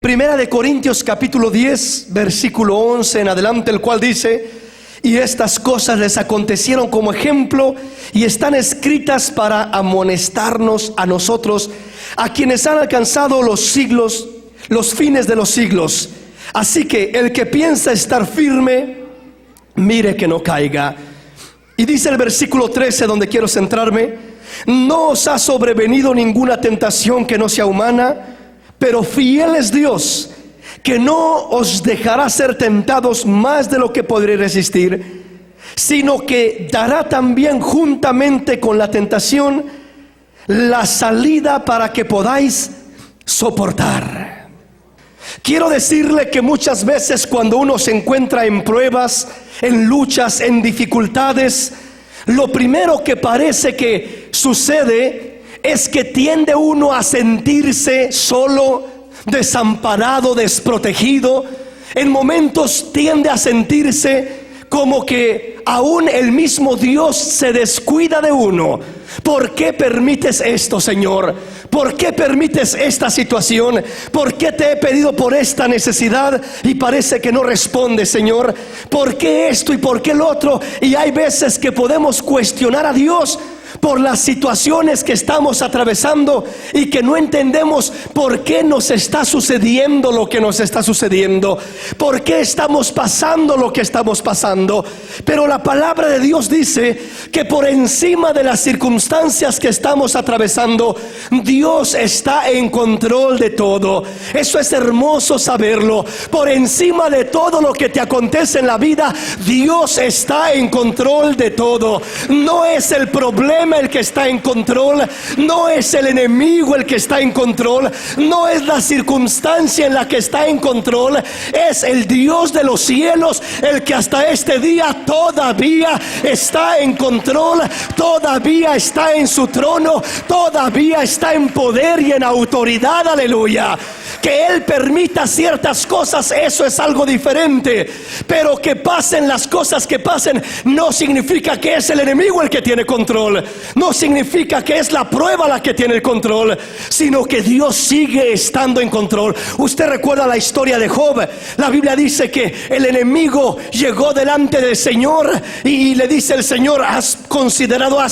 Primera de Corintios capítulo 10, versículo 11 en adelante, el cual dice: y estas cosas les acontecieron como ejemplo y están escritas para amonestarnos a nosotros, a quienes han alcanzado los siglos, los fines de los siglos. Así que el que piensa estar firme, mire que no caiga. Y dice el versículo 13, donde quiero centrarme: no os ha sobrevenido ninguna tentación que no sea humana, pero fiel es Dios, que no os dejará ser tentados más de lo que podréis resistir, sino que dará también juntamente con la tentación la salida para que podáis soportar. Quiero decirle que muchas veces cuando uno se encuentra en pruebas, en luchas, en dificultades, lo primero que parece que sucede es que tiende uno a sentirse solo, desamparado, desprotegido. En momentos tiende a sentirse como que aún el mismo Dios se descuida de uno. ¿Por qué permites esto, Señor? ¿Por qué permites esta situación? ¿Por qué te he pedido por esta necesidad y parece que no respondes, Señor? ¿Por qué esto y por qué lo otro? Y hay veces que podemos cuestionar a Dios por las situaciones que estamos atravesando y que no entendemos por qué nos está sucediendo lo que nos está sucediendo, por qué estamos pasando lo que estamos pasando. Pero la palabra de Dios dice que por encima de las circunstancias que estamos atravesando, Dios está en control de todo. Eso es hermoso saberlo. Por encima de todo lo que te acontece en la vida, Dios está en control de todo. No es el problema el que está en control, no es el enemigo el que está en control, no es la circunstancia en la que está en control, es el Dios de los cielos el que hasta este día todavía está en control, todavía está en su trono, todavía está en poder y en autoridad. Aleluya. Que Él permita ciertas cosas, eso es algo diferente, pero que pasen las cosas que pasen no significa que es el enemigo el que tiene control, no significa que es la prueba la que tiene el control, sino que Dios sigue estando en control. Usted recuerda la historia de Job. La Biblia dice que el enemigo llegó delante del Señor y le dice el Señor: has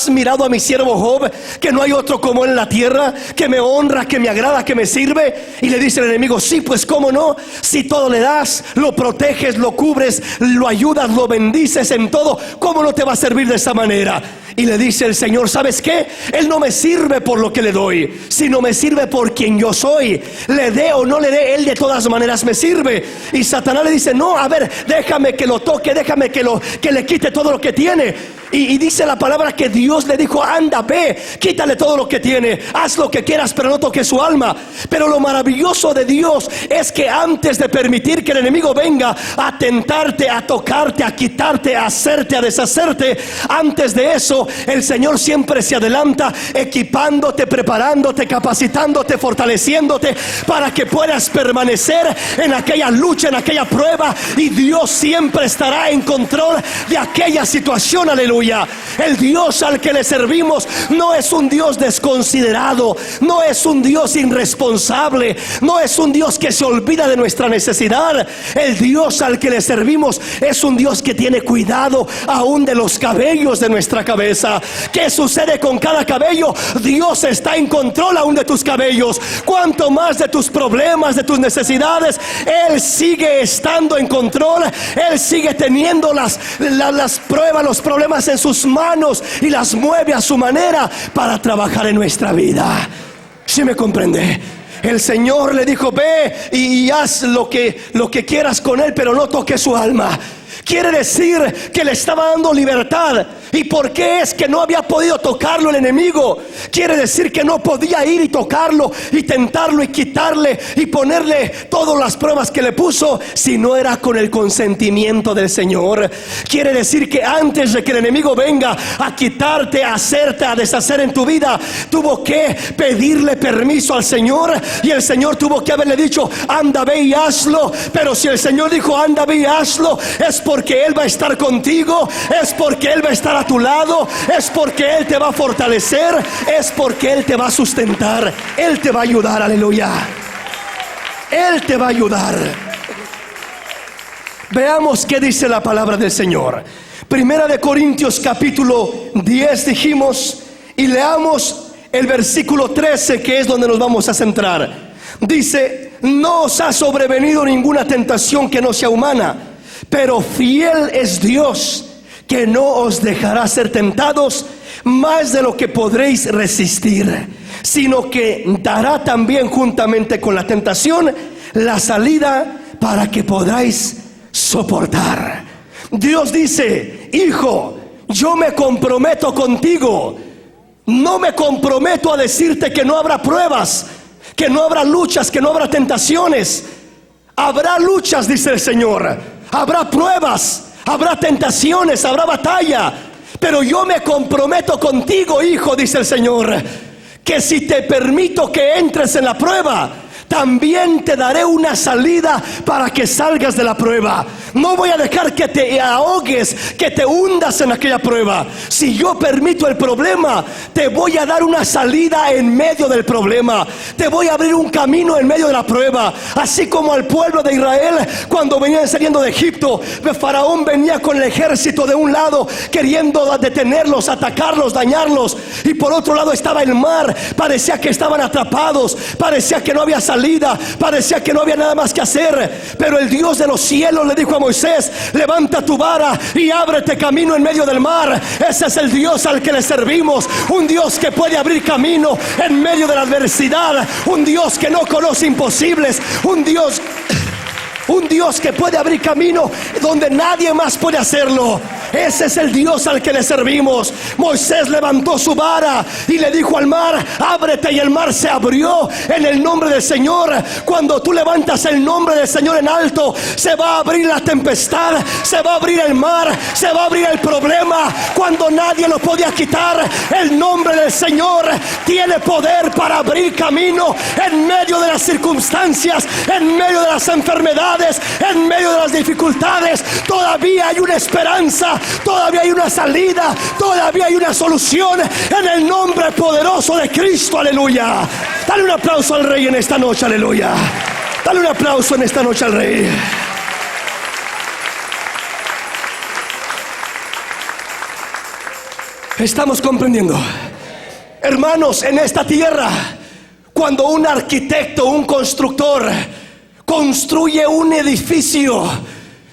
mirado a mi siervo Job, que no hay otro como él en la tierra, que me honra, que me agrada, que me sirve. Y le dice el enemigo: sí, pues cómo no, si todo le das, lo proteges, lo cubres, lo ayudas, lo bendices en todo, ¿cómo no te va a servir de esa manera? Y le dice el Señor: ¿sabes qué? Él no me sirve por lo que le doy, sino me sirve por quien yo soy. Le dé o no le dé, Él de todas maneras me sirve. Y Satanás le dice: no, a ver, déjame que lo toque, déjame que le quite todo lo que tiene. Y dice la palabra que Dios le dijo: anda, ve, quítale todo lo que tiene, haz lo que quieras, pero no toques su alma. Pero lo maravilloso de Dios es que antes de permitir que el enemigo venga a tentarte, a tocarte, a quitarte, a hacerte, a deshacerte, antes de eso el Señor siempre se adelanta, equipándote, preparándote, capacitándote, fortaleciéndote para que puedas permanecer en aquella lucha, en aquella prueba. Y Dios siempre estará en control de aquella situación. Aleluya. El Dios al que le servimos no es un Dios desconsiderado, no es un Dios irresponsable, no es un Dios que se olvida de nuestra necesidad. El Dios al que le servimos es un Dios que tiene cuidado aún de los cabellos de nuestra cabeza. ¿Qué sucede con cada cabello? Dios está en control aún de tus cabellos. Cuanto más de tus problemas, de tus necesidades, Él sigue estando en control. Él sigue teniendo las pruebas, los problemas en sus manos y las mueve a su manera para trabajar en nuestra vida. ¿Sí me comprende? El Señor le dijo: ve y haz lo que quieras con él, pero no toques su alma. Quiere decir que le estaba dando libertad. ¿Y por qué es que no había podido tocarlo el enemigo? Quiere decir que no podía ir y tocarlo y tentarlo y quitarle y ponerle todas las pruebas que le puso si no era con el consentimiento del Señor. Quiere decir que antes de que el enemigo venga a quitarte, a hacerte, a deshacer en tu vida, tuvo que pedirle permiso al Señor, y el Señor tuvo que haberle dicho: anda, ve y hazlo. Pero si el Señor dijo: anda, ve y hazlo, es porque Él va a estar contigo, es porque Él va a estar a tu lado, es porque Él te va a fortalecer, es porque Él te va a sustentar, Él te va a ayudar. Aleluya. Él te va a ayudar. Veamos qué dice la palabra del Señor. Primera de Corintios capítulo 10 dijimos, y leamos el versículo 13, que es donde nos vamos a centrar. Dice: no os ha sobrevenido ninguna tentación que no sea humana, pero fiel es Dios, que no os dejará ser tentados más de lo que podréis resistir, sino que dará también juntamente con la tentación la salida para que podáis soportar. Dios dice: hijo, yo me comprometo contigo. No me comprometo a decirte que no habrá pruebas, que no habrá luchas, que no habrá tentaciones. Habrá luchas, dice el Señor. Habrá pruebas, habrá tentaciones, habrá batalla. Pero yo me comprometo contigo, hijo, dice el Señor, que si te permito que entres en la prueba, también te daré una salida para que salgas de la prueba. No voy a dejar que te ahogues, que te hundas en aquella prueba. Si yo permito el problema, te voy a dar una salida en medio del problema. Te voy a abrir un camino en medio de la prueba. Así como al pueblo de Israel, cuando venían saliendo de Egipto, Faraón venía con el ejército de un lado, queriendo detenerlos, atacarlos, dañarlos. Y por otro lado estaba el mar. Parecía que estaban atrapados, parecía que no había salida, parecía que no había nada más que hacer. Pero el Dios de los cielos le dijo a Moisés: levanta tu vara y ábrete camino en medio del mar. Ese es el Dios al que le servimos, un Dios que puede abrir camino en medio de la adversidad, un Dios que no conoce imposibles, un Dios que puede abrir camino donde nadie más puede hacerlo. Ese es el Dios al que le servimos. Moisés levantó su vara y le dijo al mar: ábrete, y el mar se abrió en el nombre del Señor. Cuando tú levantas el nombre del Señor en alto, se va a abrir la tempestad, se va a abrir el mar, se va a abrir el problema. Cuando nadie lo podía quitar, el nombre del Señor tiene poder para abrir camino en medio de las circunstancias, en medio de las enfermedades, en medio de las dificultades. Todavía hay una esperanza, todavía hay una salida, todavía hay una solución en el nombre poderoso de Cristo. Aleluya. Dale un aplauso al Rey en esta noche. Aleluya. Dale un aplauso en esta noche al Rey. Estamos comprendiendo, hermanos, en esta tierra, cuando un arquitecto, un constructor construye un edificio,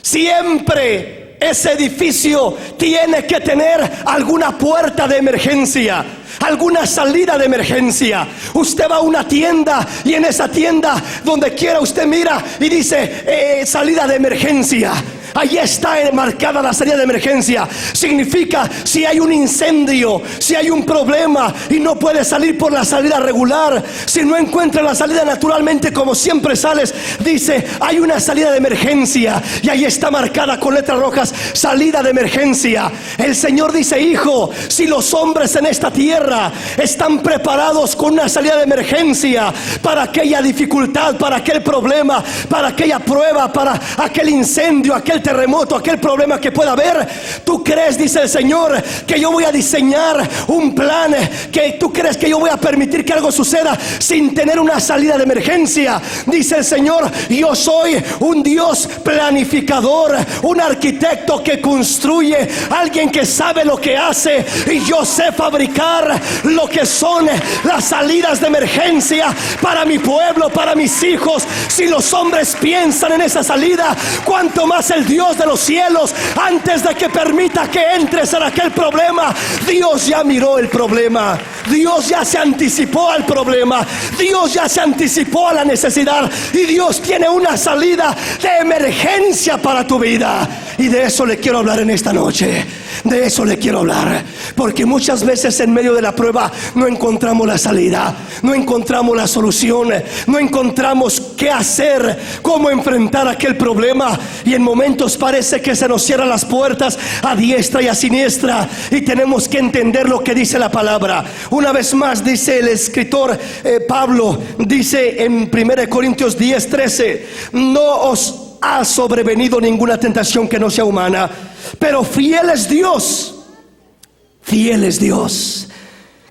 siempre ese edificio tiene que tener alguna puerta de emergencia, alguna salida de emergencia. Usted va a una tienda y en esa tienda, donde quiera usted mira y dice salida de emergencia. Allí está marcada la salida de emergencia. Significa, si hay un incendio, si hay un problema y no puedes salir por la salida regular, si no encuentras la salida naturalmente como siempre sales, dice, hay una salida de emergencia. Y ahí está marcada con letras rojas: salida de emergencia. El Señor dice: hijo, si los hombres en esta tierra están preparados con una salida de emergencia para aquella dificultad, para aquel problema, para aquella prueba, para aquel incendio, aquel terremoto, aquel problema que pueda haber, ¿tú crees, dice el Señor, que yo voy a diseñar un plan, que tú crees que yo voy a permitir que algo suceda sin tener una salida de emergencia? Dice el Señor: yo soy un Dios planificador, un arquitecto que construye, alguien que sabe lo que hace, y yo sé fabricar lo que son las salidas de emergencia para mi pueblo, para mis hijos. Si los hombres piensan en esa salida, cuánto más el Dios de los cielos. Antes de que permita que entres en aquel problema, Dios ya miró el problema, Dios ya se anticipó al problema, Dios ya se anticipó a la necesidad, y Dios tiene una salida de emergencia para tu vida. Y de eso le quiero hablar en esta noche. De eso le quiero hablar, porque muchas veces en medio de la prueba no encontramos la salida, no encontramos la solución, no encontramos qué hacer, cómo enfrentar aquel problema, y en momentos parece que se nos cierran las puertas a diestra y a siniestra, y tenemos que entender lo que dice la palabra. Una vez más dice el escritor Pablo, dice en 1 Corintios 10:13: no os ha sobrevenido ninguna tentación que no sea humana, pero fiel es Dios,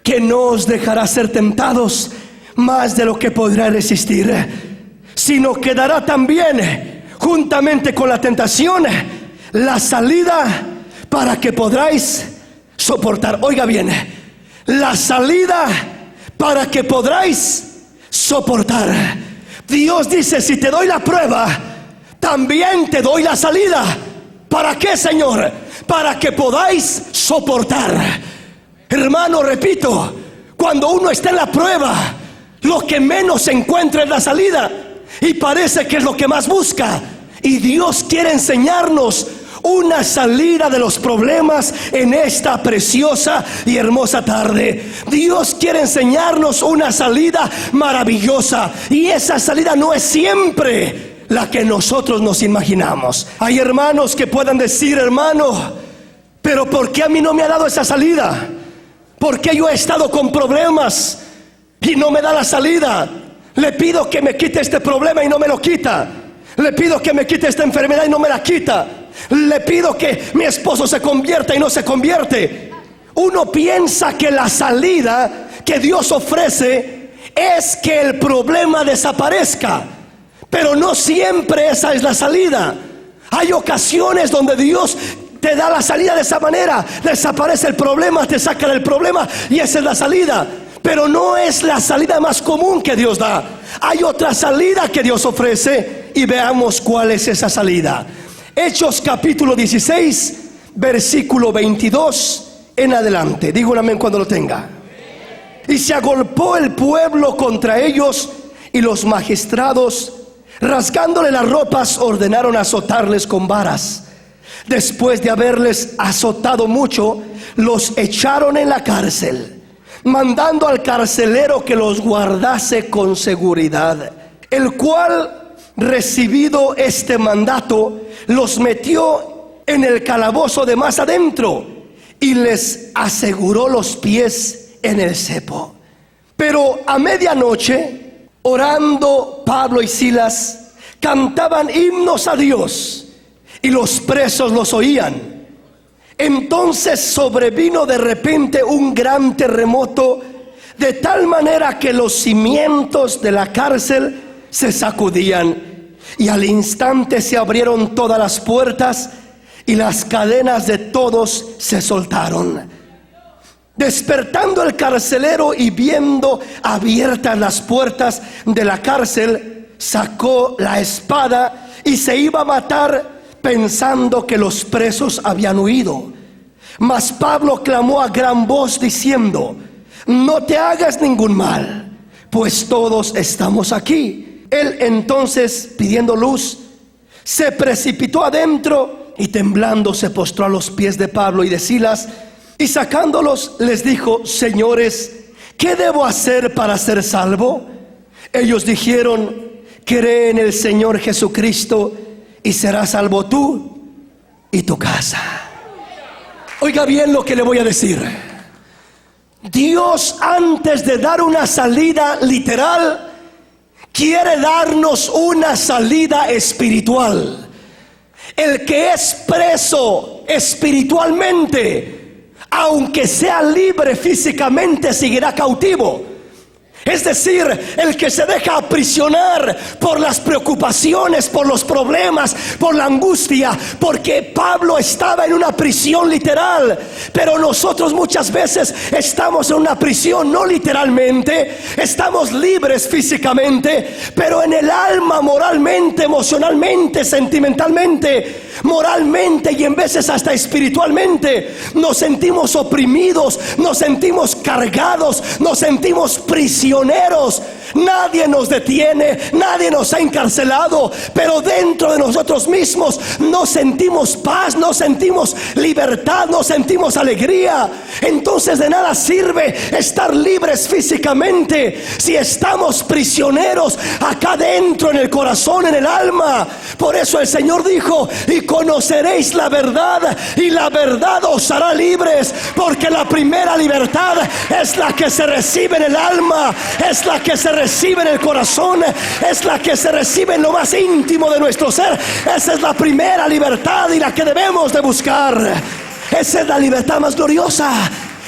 que no os dejará ser tentados más de lo que podrá resistir, sino que dará también, juntamente con la tentación, la salida para que podráis soportar. Oiga bien, la salida para que podráis soportar. Dios dice: si te doy la prueba, también te doy la salida. ¿Para qué, Señor? Para que podáis soportar. Hermano, repito, cuando uno está en la prueba, lo que menos se encuentra es la salida, y parece que es lo que más busca. Y Dios quiere enseñarnos una salida de los problemas en esta preciosa y hermosa tarde. Dios quiere enseñarnos una salida maravillosa, y esa salida no es siempre la que nosotros nos imaginamos. Hay hermanos que puedan decir: hermano, pero ¿por qué a mí no me ha dado esa salida? ¿Por qué yo he estado con problemas y no me da la salida? Le pido que me quite este problema y no me lo quita. Le pido que me quite esta enfermedad y no me la quita. Le pido que mi esposo se convierta y no se convierte. Uno piensa que la salida que Dios ofrece es que el problema desaparezca, pero no siempre esa es la salida. Hay ocasiones donde Dios te da la salida de esa manera. Desaparece el problema, te saca del problema, y esa es la salida. Pero no es la salida más común que Dios da. Hay otra salida que Dios ofrece, y veamos cuál es esa salida. Hechos capítulo 16, versículo 22 en adelante. Digo un amén cuando lo tenga. Y se agolpó el pueblo contra ellos, y los magistrados, rasgándole las ropas, ordenaron azotarles con varas. Después de haberles azotado mucho, los echaron en la cárcel, mandando al carcelero que los guardase con seguridad, el cual, recibido este mandato, los metió en el calabozo de más adentro, y les aseguró los pies en el cepo. Pero a medianoche, orando, Pablo y Silas cantaban himnos a Dios, y los presos los oían. Entonces sobrevino de repente un gran terremoto, de tal manera que los cimientos de la cárcel se sacudían, y al instante se abrieron todas las puertas, y las cadenas de todos se soltaron. Despertando el carcelero y viendo abiertas las puertas de la cárcel, sacó la espada y se iba a matar, pensando que los presos habían huido. Mas Pablo clamó a gran voz diciendo: no te hagas ningún mal, pues todos estamos aquí. Él entonces, pidiendo luz, se precipitó adentro, y temblando se postró a los pies de Pablo y de Silas, y sacándolos les dijo: señores, ¿qué debo hacer para ser salvo? Ellos dijeron: cree en el Señor Jesucristo, y serás salvo tú y tu casa. Oiga bien lo que le voy a decir. Dios, antes de dar una salida literal, quiere darnos una salida espiritual. El que es preso espiritualmente, aunque sea libre físicamente, seguirá cautivo. Es decir, el que se deja aprisionar por las preocupaciones, por los problemas, por la angustia, porque Pablo estaba en una prisión literal, pero nosotros muchas veces estamos en una prisión no literalmente, estamos libres físicamente, pero en el alma, moralmente, emocionalmente, sentimentalmente, moralmente y en veces hasta espiritualmente, nos sentimos oprimidos, nos sentimos cargados, nos sentimos prisioneros. Nadie nos detiene, nadie nos ha encarcelado, pero dentro de nosotros mismos no sentimos paz, no sentimos libertad, no sentimos alegría. Entonces de nada sirve estar libres físicamente si estamos prisioneros acá dentro, en el corazón, en el alma. Por eso el Señor dijo: y conoceréis la verdad, y la verdad os hará libres. Porque la primera libertad es la que se recibe en el alma, es la que se recibe en el corazón, es la que se recibe en lo más íntimo de nuestro ser. Esa es la primera libertad, y la que debemos de buscar. Esa es la libertad más gloriosa.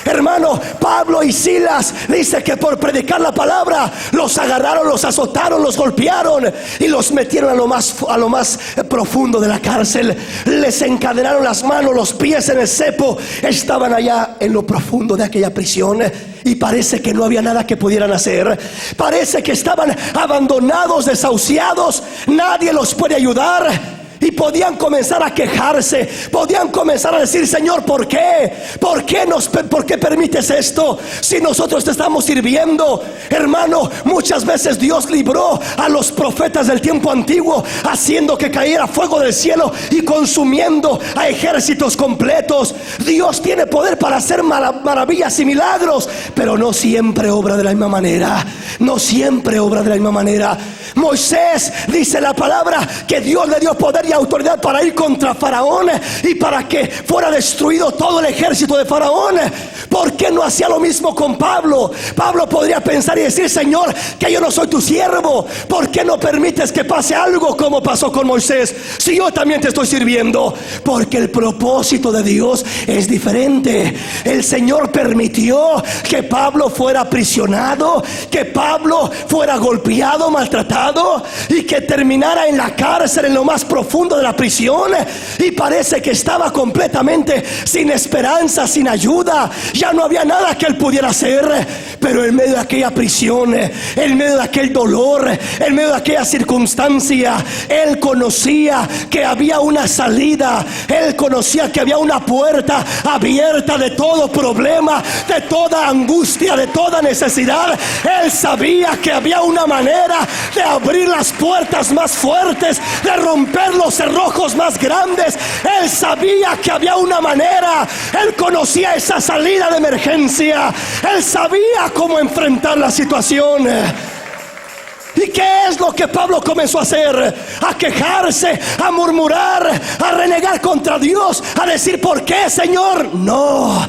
Hermano, Pablo y Silas dice que por predicar la palabra los agarraron, los azotaron, los golpearon y los metieron a lo más profundo de la cárcel. Les encadenaron las manos, los pies en el cepo. Estaban allá en lo profundo de aquella prisión y parece que no había nada que pudieran hacer. Parece que estaban abandonados, desahuciados. Nadie los puede ayudar. Y podían comenzar a quejarse, podían comenzar a decir: Señor, ¿por qué? ¿Por qué permites esto? Si nosotros te estamos sirviendo. Hermano, muchas veces Dios libró a los profetas del tiempo antiguo, haciendo que cayera fuego del cielo y consumiendo a ejércitos completos. Dios tiene poder para hacer maravillas y milagros, pero no siempre obra de la misma manera. No siempre obra de la misma manera. Moisés, dice la palabra, que Dios le dio poder y autoridad para ir contra Faraón y para que fuera destruido todo el ejército de Faraón. ¿Por qué no hacía lo mismo con Pablo? Pablo podría pensar y decir: Señor, que yo no soy tu siervo, ¿por qué no permites que pase algo como pasó con Moisés? Si yo también te estoy sirviendo. Porque el propósito de Dios es diferente. El Señor permitió que Pablo fuera aprisionado, que Pablo fuera golpeado, maltratado y que terminara en la cárcel, en lo más profundo de la prisión, y parece que estaba completamente sin esperanza, sin ayuda. Ya no había nada que él pudiera hacer. Pero en medio de aquella prisión, en medio de aquel dolor, en medio de aquella circunstancia, él conocía que había una salida. Él conocía que había una puerta abierta de todo problema, de toda angustia, de toda necesidad. Él sabía que había una manera de abrir las puertas más fuertes, de romper los cerrojos más grandes. Él sabía que había una manera. Él conocía esa salida de emergencia. Él sabía cómo enfrentar la situación. ¿Y qué es lo que Pablo comenzó a hacer? A quejarse, a murmurar, a renegar contra Dios, a decir: ¿por qué, Señor? No.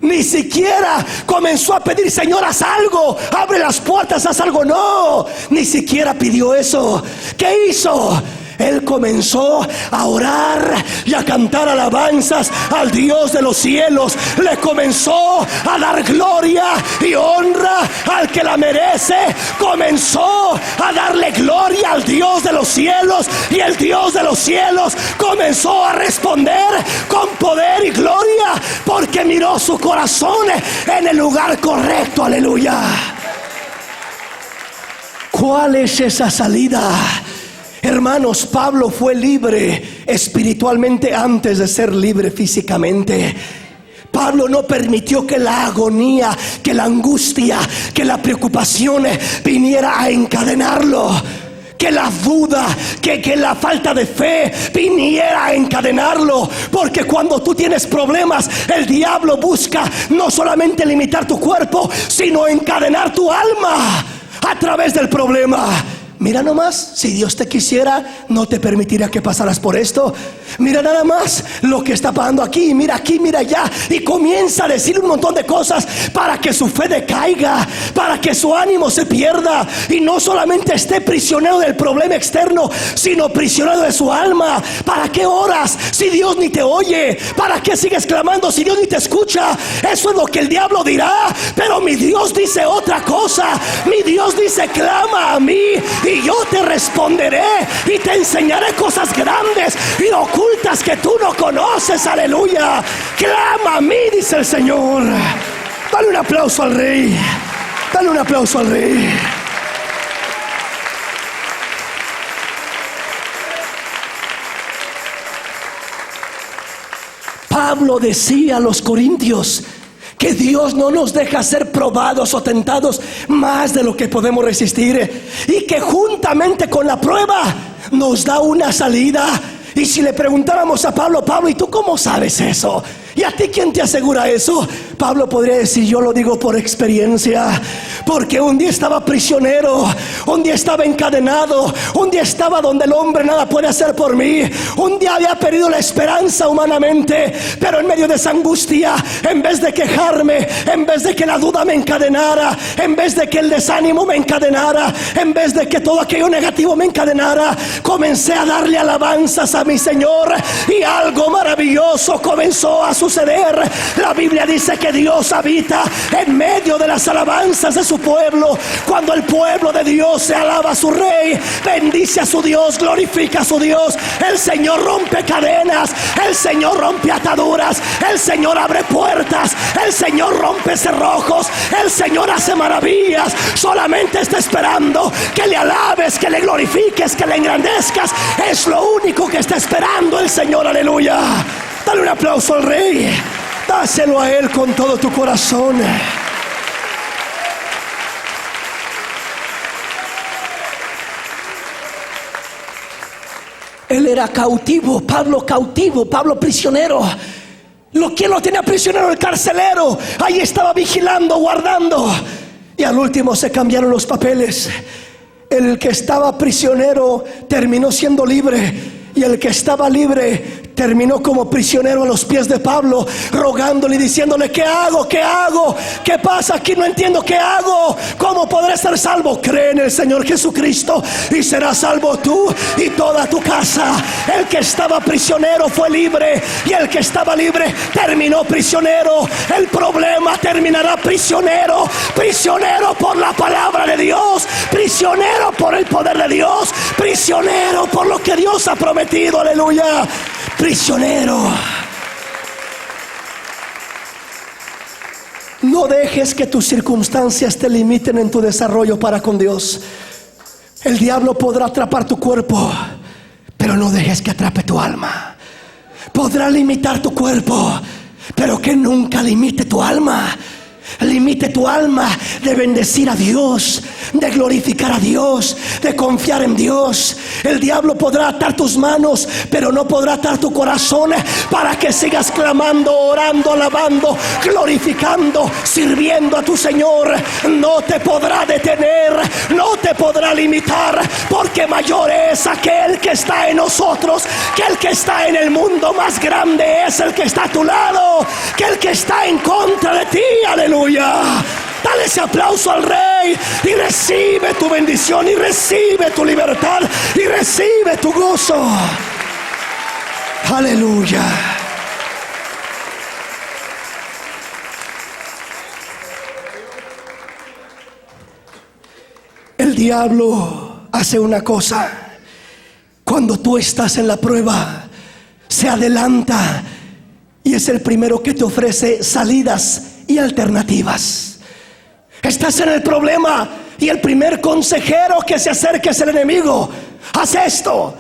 Ni siquiera comenzó a pedir: Señor, haz algo, abre las puertas, haz algo. No, ni siquiera pidió eso. ¿Qué hizo? Él comenzó a orar y a cantar alabanzas al Dios de los cielos. Le comenzó a dar gloria y honra al que la merece. Comenzó a darle gloria al Dios de los cielos, y el Dios de los cielos comenzó a responder con poder y gloria, porque miró su corazón en el lugar correcto. Aleluya. ¿Cuál es esa salida? Hermanos, Pablo fue libre espiritualmente antes de ser libre físicamente. Pablo no permitió que la agonía, que la angustia, que la preocupación viniera a encadenarlo. Que la duda, que la falta de fe viniera a encadenarlo. Porque cuando tú tienes problemas, el diablo busca no solamente limitar tu cuerpo, sino encadenar tu alma a través del problema. Mira nomás, si Dios te quisiera, no te permitiría que pasaras por esto. Mira nada más lo que está pasando aquí, mira allá. Y comienza a decir un montón de cosas para que su fe decaiga, para que su ánimo se pierda, y no solamente esté prisionero del problema externo, sino prisionero de su alma. ¿Para qué oras si Dios ni te oye? ¿Para qué sigues clamando si Dios ni te escucha? Eso es lo que el diablo dirá. Pero mi Dios dice otra cosa. Mi Dios dice: clama a mí y yo te responderé y te enseñaré cosas grandes y ocultas que tú no conoces. Aleluya. Clama a mí, dice el Señor. Dale un aplauso al Rey. Dale un aplauso al Rey. Pablo decía a los corintios que Dios no nos deja ser probados o tentados más de lo que podemos resistir, y que juntamente con la prueba nos da una salida. Y si le preguntáramos a Pablo: Pablo, ¿y tú cómo sabes eso? ¿Y a ti quién te asegura eso? Pablo podría decir: yo lo digo por experiencia, porque un día estaba prisionero, un día estaba encadenado, un día estaba donde el hombre nada puede hacer por mí, un día había perdido la esperanza humanamente, pero en medio de esa angustia, en vez de quejarme, en vez de que la duda me encadenara, en vez de que el desánimo me encadenara, en vez de que todo aquello negativo me encadenara, comencé a darle alabanzas a mi Señor, y algo maravilloso comenzó a suceder. La Biblia dice que que Dios habita en medio de las alabanzas de su pueblo. Cuando el pueblo de Dios se alaba a su Rey, bendice a su Dios, glorifica a su Dios, el Señor rompe cadenas, el Señor rompe ataduras, el Señor abre puertas, el Señor rompe cerrojos, el Señor hace maravillas. Solamente está esperando que le alabes, que le glorifiques, que le engrandezcas. Es lo único que está esperando el Señor. Aleluya. Dale un aplauso al Rey. Dáselo a Él con todo tu corazón. Él era cautivo, Pablo prisionero. ¿Quién lo tenía prisionero? El carcelero. Ahí estaba vigilando, guardando. Y al último se cambiaron los papeles. El que estaba prisionero terminó siendo libre, y el que estaba libre terminó como prisionero a los pies de Pablo, rogándole y diciéndole: ¿qué hago? ¿Qué hago? ¿Qué pasa aquí? No entiendo. ¿Qué hago? ¿Cómo podré ser salvo? Cree en el Señor Jesucristo y serás salvo tú y toda tu casa. El que estaba prisionero fue libre, y el que estaba libre terminó prisionero. El problema terminará prisionero. Prisionero por la palabra de Dios, prisionero por el poder de Dios, prisionero por lo que Dios ha prometido. Aleluya. Prisionero. No dejes que tus circunstancias te limiten en tu desarrollo para con Dios. El diablo podrá atrapar tu cuerpo, pero no dejes que atrape tu alma. Podrá limitar tu cuerpo, pero que nunca limite tu alma. Limite tu alma de bendecir a Dios, de glorificar a Dios, de confiar en Dios. El diablo podrá atar tus manos, pero no podrá atar tu corazón, para que sigas clamando, orando, alabando, glorificando, sirviendo a tu Señor. No te podrá detener, no te podrá limitar, porque mayor es aquel que está en nosotros que el que está en el mundo. Más grande es el que está a tu lado que el que está en contra de ti. Aleluya. Dale ese aplauso al Rey y recibe tu bendición, y recibe tu libertad, y recibe tu gozo. Aleluya. El diablo hace una cosa: cuando tú estás en la prueba, se adelanta y es el primero que te ofrece salidas y alternativas. Estás en el problema y el primer consejero que se acerca es el enemigo. Haz esto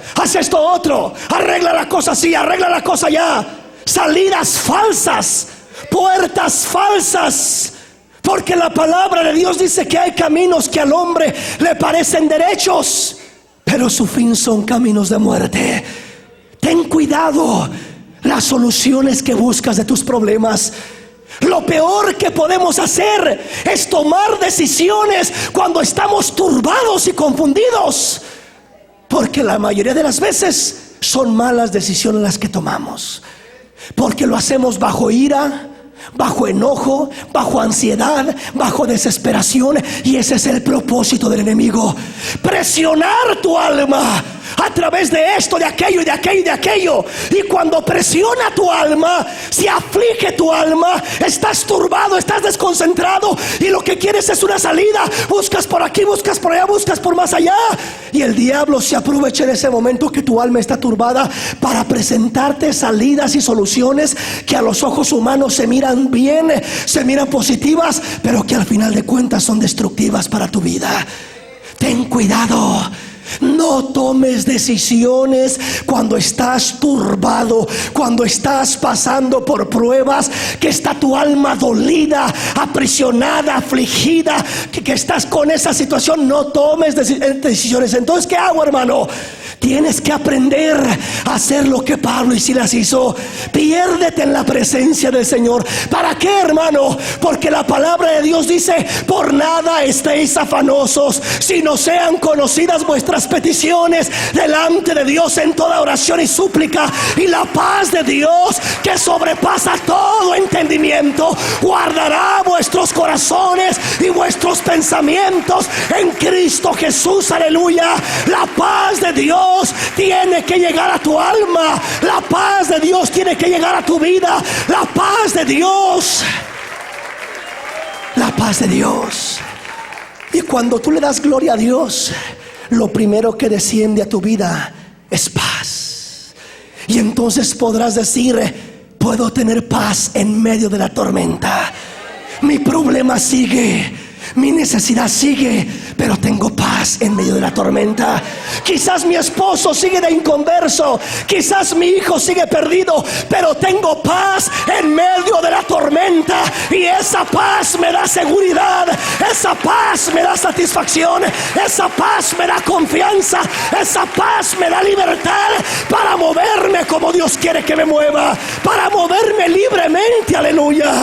otro, arregla la cosa así, arregla la cosa allá. Salidas falsas, puertas falsas, porque la palabra de Dios dice que hay caminos que al hombre le parecen derechos, pero su fin son caminos de muerte. Ten cuidado las soluciones que buscas de tus problemas. Lo peor que podemos hacer es tomar decisiones cuando estamos turbados y confundidos, porque la mayoría de las veces son malas decisiones las que tomamos, porque lo hacemos bajo ira, bajo enojo, bajo ansiedad, bajo desesperación. Y ese es el propósito del enemigo: presionar tu alma a través de esto, de aquello y de aquello y de aquello. Y cuando presiona tu alma, si aflige tu alma, estás turbado, estás desconcentrado, y lo que quieres es una salida. Buscas por aquí, buscas por allá, buscas por más allá, y el diablo se aprovecha en ese momento que tu alma está turbada para presentarte salidas y soluciones que a los ojos humanos se miran bien, se miran positivas, pero que al final de cuentas son destructivas para tu vida. Ten cuidado. No tomes decisiones cuando estás turbado, cuando estás pasando por pruebas, que está tu alma dolida, aprisionada, afligida, que estás con esa situación. No tomes decisiones. Entonces, ¿qué hago, hermano? Tienes que aprender a hacer lo que Pablo y Silas hizo. Piérdete en la presencia del Señor. ¿Para qué, hermano? Porque la palabra de Dios dice: por nada estéis afanosos, sino sean conocidas vuestras peticiones delante de Dios en toda oración y súplica, y la paz de Dios, que sobrepasa todo entendimiento, guardará vuestros corazones y vuestros pensamientos en Cristo Jesús. Aleluya. La paz de Dios tiene que llegar a tu alma. La paz de Dios tiene que llegar a tu vida. La paz de Dios. La paz de Dios. Y cuando tú le das gloria a Dios, lo primero que desciende a tu vida es paz. Y entonces podrás decir: puedo tener paz en medio de la tormenta. Mi problema sigue, mi necesidad sigue, pero tengo paz en medio de la tormenta. Quizás mi esposo sigue de inconverso, quizás mi hijo sigue perdido, pero tengo paz en medio de la tormenta. Y esa paz me da seguridad, esa paz me da satisfacción, esa paz me da confianza, esa paz me da libertad para moverme como Dios quiere que me mueva, para moverme libremente, aleluya.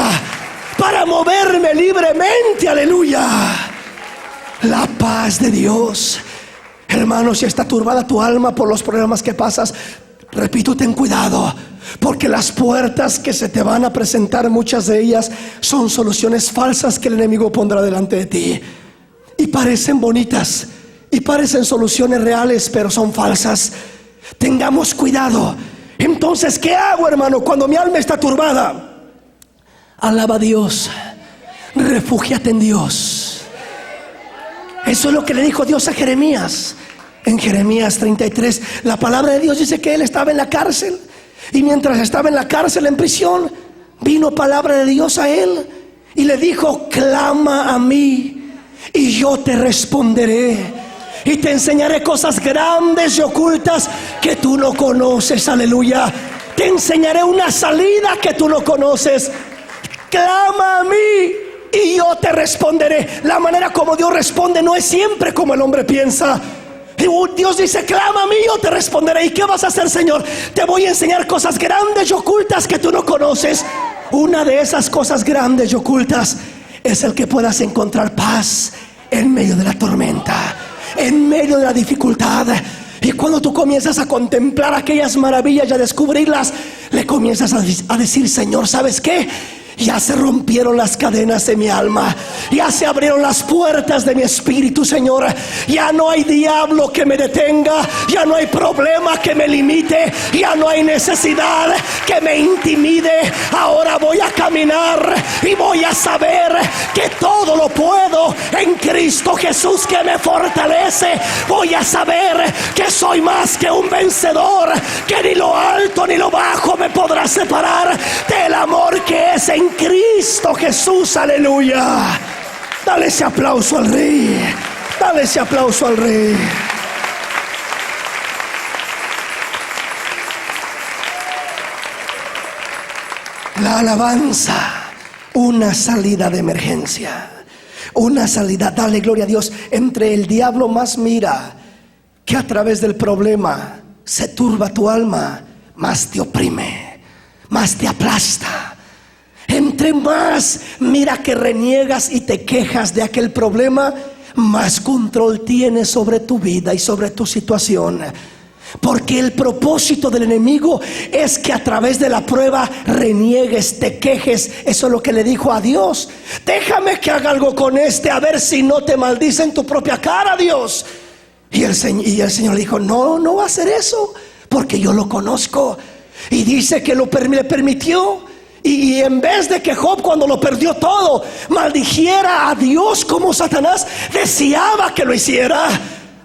Para moverme libremente, aleluya. La paz de Dios. Hermano, si está turbada tu alma por los problemas que pasas, repito, ten cuidado, porque las puertas que se te van a presentar, muchas de ellas son soluciones falsas que el enemigo pondrá delante de ti. Y parecen bonitas, y parecen soluciones reales, pero son falsas. Tengamos cuidado. Entonces, ¿qué hago, hermano, cuando mi alma está turbada? Alaba a Dios, refúgiate en Dios. Eso es lo que le dijo Dios a Jeremías. En Jeremías 33, la palabra de Dios dice que él estaba en la cárcel, y mientras estaba en la cárcel, en prisión, vino palabra de Dios a él y le dijo: clama a mí y yo te responderé, y te enseñaré cosas grandes y ocultas que tú no conoces. Aleluya. Te enseñaré una salida que tú no conoces. Clama a mí y yo te responderé. La manera como Dios responde no es siempre como el hombre piensa. Dios dice: clama a mí, yo te responderé. ¿Y qué vas a hacer, Señor? Te voy a enseñar cosas grandes y ocultas que tú no conoces. Una de esas cosas grandes y ocultas es el que puedas encontrar paz en medio de la tormenta, en medio de la dificultad. Y cuando tú comienzas a contemplar aquellas maravillas y a descubrirlas, le comienzas a decir: Señor, ¿sabes qué? Ya se rompieron las cadenas de mi alma, ya se abrieron las puertas de mi espíritu, Señor. Ya no hay diablo que me detenga, ya no hay problema que me limite, ya no hay necesidad que me intimide. Ahora voy a caminar y voy a saber que todo lo puedo en Cristo Jesús que me fortalece. Voy a saber que soy más que un vencedor, que ni lo alto ni lo bajo me podrá separar del amor que es en Cristo Jesús. Aleluya. Dale ese aplauso al Rey. Dale ese aplauso al Rey. La alabanza, una salida de emergencia, una salida. Dale gloria a Dios. Entre el diablo más mira que a través del problema se turba tu alma, más te oprime, más te aplasta. Entre más mira que reniegas y te quejas de aquel problema, más control tienes sobre tu vida y sobre tu situación. Porque el propósito del enemigo es que a través de la prueba reniegues, te quejes. Eso es lo que le dijo a Dios: déjame que haga algo con este, a ver si no te maldice en tu propia cara, Dios. Y el Señor le dijo: no va a hacer eso, porque yo lo conozco. Y dice que le permitió. Y en vez de que Job, cuando lo perdió todo, maldijera a Dios como Satanás deseaba que lo hiciera,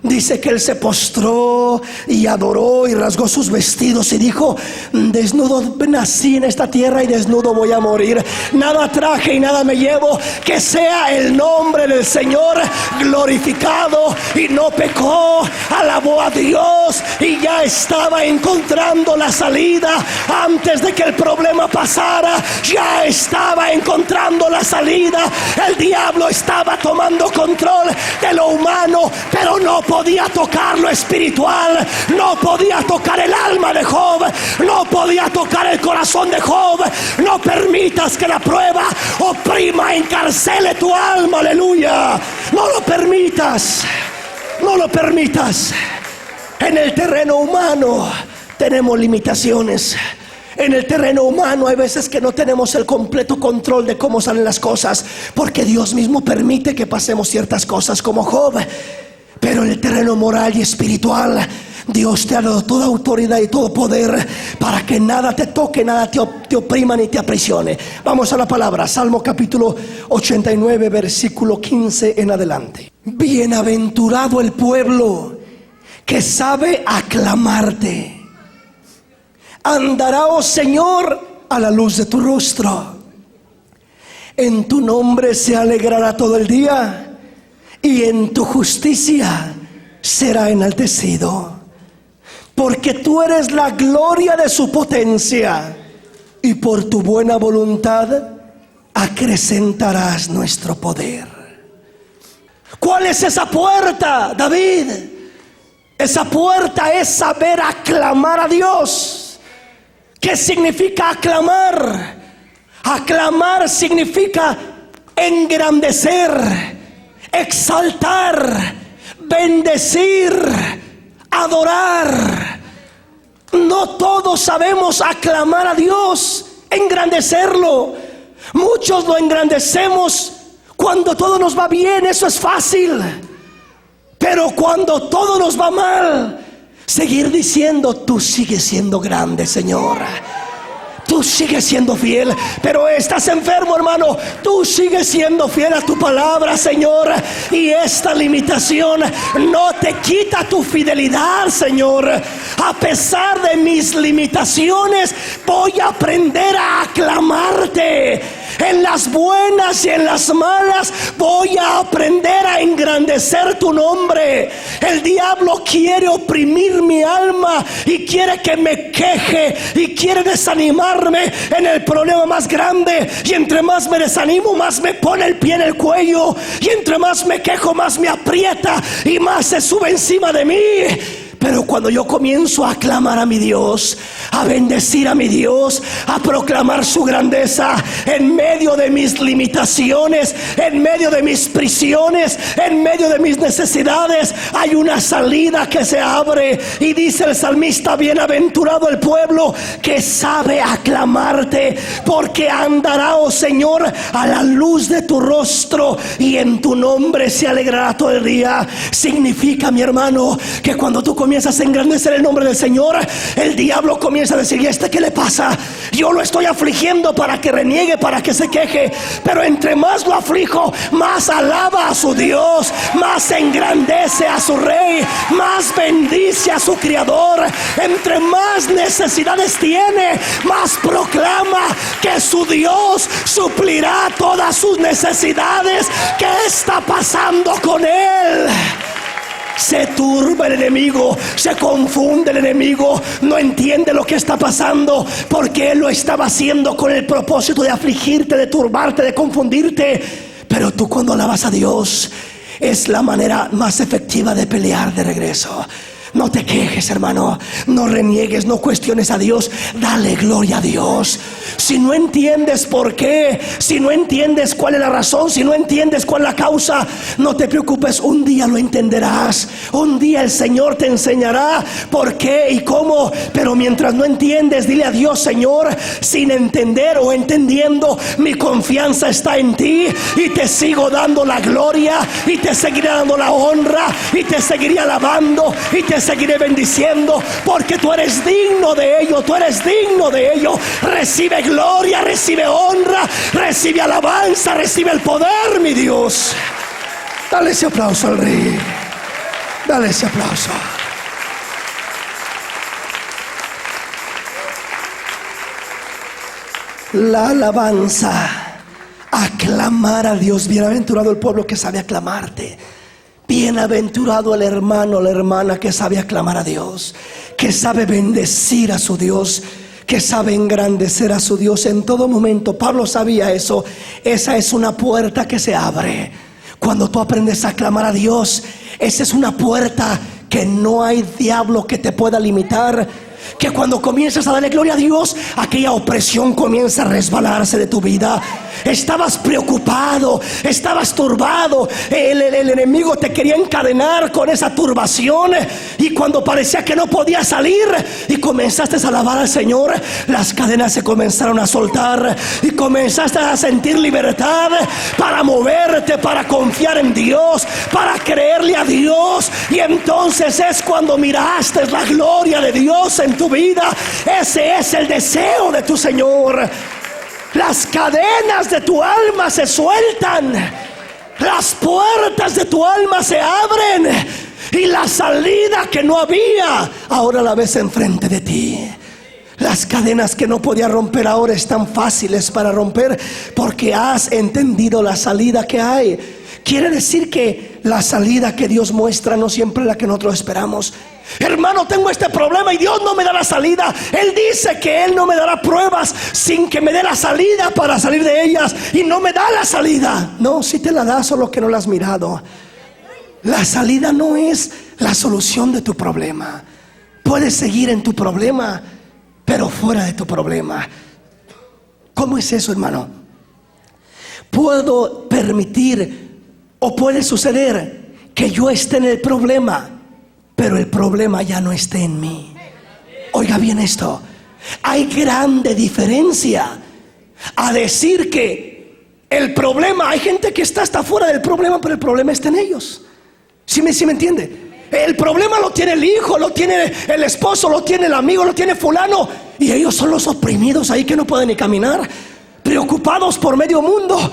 dice que él se postró y adoró y rasgó sus vestidos y dijo: desnudo nací en esta tierra y desnudo voy a morir. Nada traje y nada me llevo. Que sea el nombre del Señor glorificado. Y no pecó, alabó a Dios y ya estaba encontrando la salida. Antes de que el problema pasara, ya estaba encontrando la salida. El diablo estaba tomando control de lo humano, pero no podía tocar lo espiritual, no podía tocar el alma de Job, no podía tocar el corazón de Job. No permitas que la prueba oprima, encarcele tu alma, aleluya. No lo permitas, no lo permitas. En el terreno humano tenemos limitaciones. En el terreno humano hay veces que no tenemos el completo control de cómo salen las cosas, porque Dios mismo permite que pasemos ciertas cosas como Job. Pero en el terreno moral y espiritual, Dios te ha dado toda autoridad y todo poder para que nada te toque, nada te oprima ni te aprisione. Vamos a la palabra. Salmo capítulo 89, versículo 15 en adelante. Bienaventurado el pueblo que sabe aclamarte. Andará, oh Señor, a la luz de tu rostro. En tu nombre se alegrará todo el día, y en tu justicia será enaltecido. Porque tú eres la gloria de su potencia, y por tu buena voluntad acrecentarás nuestro poder. ¿Cuál es esa puerta, David? Esa puerta es saber aclamar a Dios. ¿Qué significa aclamar? Aclamar significa engrandecer, exaltar, bendecir, adorar. No todos sabemos aclamar a Dios, engrandecerlo. Muchos lo engrandecemos cuando todo nos va bien, eso es fácil. Pero cuando todo nos va mal, seguir diciendo: tú sigues siendo grande, Señor. Tú sigues siendo fiel. Pero estás enfermo, hermano, tú sigues siendo fiel a tu palabra, Señor. Y esta limitación no te quita tu fidelidad, Señor. A pesar de mis limitaciones, voy a aprender a aclamarte. En las buenas y en las malas voy a aprender a engrandecer tu nombre. El diablo quiere oprimir mi alma y quiere que me queje y quiere desanimarme en el problema más grande. Y entre más me desanimo, más me pone el pie en el cuello. Y entre más me quejo, más me aprieta y más se sube encima de mí. Pero cuando yo comienzo a aclamar a mi Dios, a bendecir a mi Dios, a proclamar su grandeza en medio de mis limitaciones, en medio de mis prisiones, en medio de mis necesidades, hay una salida que se abre. Y dice el salmista: bienaventurado el pueblo que sabe aclamarte, porque andará, oh Señor, a la luz de tu rostro, y en tu nombre se alegrará todo el día. Significa, mi hermano, que cuando tú comienzas a engrandecer el nombre del Señor, el diablo comienza a decir: ¿y este qué le pasa? Yo lo estoy afligiendo para que reniegue, para que se queje. Pero entre más lo aflijo, más alaba a su Dios, más engrandece a su Rey, más bendice a su Criador. Entre más necesidades tiene, más proclama que su Dios suplirá todas sus necesidades. ¿Qué está pasando con él? Se turba el enemigo, se confunde el enemigo, no entiende lo que está pasando, porque él lo estaba haciendo con el propósito de afligirte, de turbarte, de confundirte. Pero tú, cuando alabas a Dios, es la manera más efectiva de pelear de regreso. No te quejes, hermano, no reniegues, no cuestiones a Dios, dale gloria a Dios. Si no entiendes por qué, si no entiendes cuál es la razón, si no entiendes cuál es la causa, no te preocupes, un día lo entenderás. Un día el Señor te enseñará por qué y cómo. Pero mientras no entiendes, dile a Dios: Señor, sin entender o entendiendo, mi confianza está en ti, y te sigo dando la gloria, y te seguiré dando la honra, y te seguiré alabando, y te seguiré bendiciendo, porque tú eres digno de ello, tú eres digno de ello. Recibe gloria, recibe honra, recibe alabanza, recibe el poder, mi Dios. Dale ese aplauso al Rey, dale ese aplauso. La alabanza, aclamar a Dios. Bienaventurado el pueblo que sabe aclamarte. Bienaventurado el hermano o la hermana que sabe aclamar a Dios, que sabe bendecir a su Dios, que sabe engrandecer a su Dios en todo momento. Pablo sabía eso. Esa es una puerta que se abre cuando tú aprendes a aclamar a Dios. Esa es una puerta que no hay diablo que te pueda limitar, que cuando comienzas a darle gloria a Dios, aquella opresión comienza a resbalarse de tu vida. Estabas preocupado, estabas turbado, el enemigo te quería encadenar con esa turbación, y cuando parecía que no podías salir y comenzaste a alabar al Señor, las cadenas se comenzaron a soltar y comenzaste a sentir libertad para moverte, para confiar en Dios, para creerle a Dios. Y entonces es cuando miraste la gloria de Dios en tu vida. Ese es el deseo de tu Señor. Las cadenas de tu alma se sueltan, las puertas de tu alma se abren, y la salida que no había, ahora la ves enfrente de ti. Las cadenas que no podías romper ahora están fáciles para romper, porque has entendido la salida que hay. Quiere decir que la salida que Dios muestra no siempre es la que nosotros esperamos. Hermano, tengo este problema y Dios no me da la salida. Él dice que Él no me dará pruebas sin que me dé la salida para salir de ellas, y no me da la salida. No, si te la da, solo que no la has mirado. La salida no es la solución de tu problema. Puedes seguir en tu problema, pero fuera de tu problema. ¿Cómo es eso, hermano? Puedo permitir, o puede suceder, que yo esté en el problema, pero el problema ya no esté en mí. Oiga bien esto. Hay grande diferencia a decir que el problema, hay gente que está hasta fuera del problema, pero el problema está en ellos. ¿Sí me entiende? El problema lo tiene el hijo, lo tiene el esposo, lo tiene el amigo, lo tiene fulano, y ellos son los oprimidos ahí que no pueden ni caminar, preocupados por medio mundo.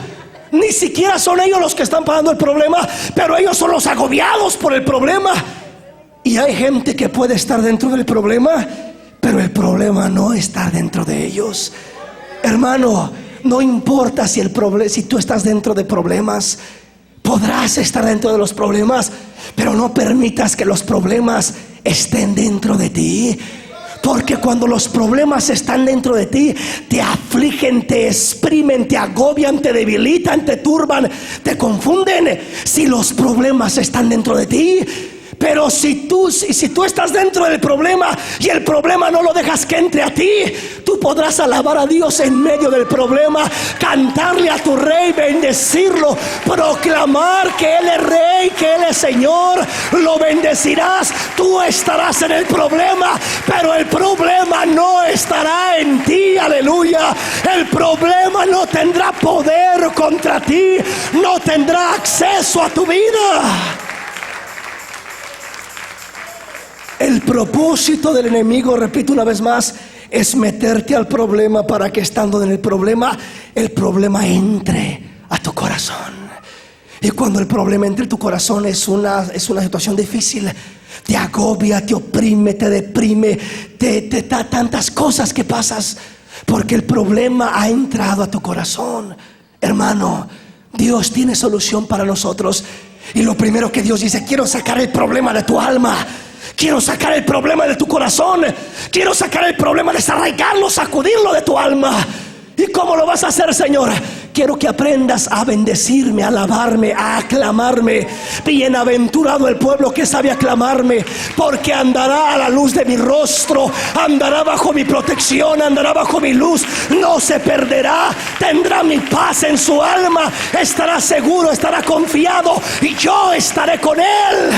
Ni siquiera son ellos los que están pagando el problema, pero ellos son los agobiados por el problema. Y hay gente que puede estar dentro del problema, pero el problema no está dentro de ellos. Hermano, no importa si tú estás dentro de problemas, podrás estar dentro de los problemas, pero no permitas que los problemas estén dentro de ti. Porque cuando los problemas están dentro de ti, te afligen, te exprimen, te agobian, te debilitan, te turban, te confunden. Si los problemas están dentro de ti, pero si tú estás dentro del problema y el problema no lo dejas que entre a ti, tú podrás alabar a Dios en medio del problema, cantarle a tu rey, bendecirlo, proclamar que Él es rey, que Él es Señor. Lo bendecirás. Tú estarás en el problema, pero el problema no estará en ti. Aleluya. El problema no tendrá poder contra ti, no tendrá acceso a tu vida. El propósito del enemigo, repito una vez más, es meterte al problema para que, estando en el problema entre a tu corazón. Y cuando el problema entre a tu corazón es una situación difícil, te agobia, te oprime, te deprime, te da tantas cosas que pasas, porque el problema ha entrado a tu corazón. Hermano, Dios tiene solución para nosotros. Y lo primero que Dios dice: quiero sacar el problema de tu alma, quiero sacar el problema de tu corazón, quiero sacar el problema, desarraigarlo, sacudirlo de tu alma. ¿Y cómo lo vas a hacer, Señor? Quiero que aprendas a bendecirme, a alabarme, a aclamarme. Bienaventurado el pueblo que sabe aclamarme, porque andará a la luz de mi rostro, andará bajo mi protección, andará bajo mi luz, no se perderá, tendrá mi paz en su alma, estará seguro, estará confiado, y yo estaré con él.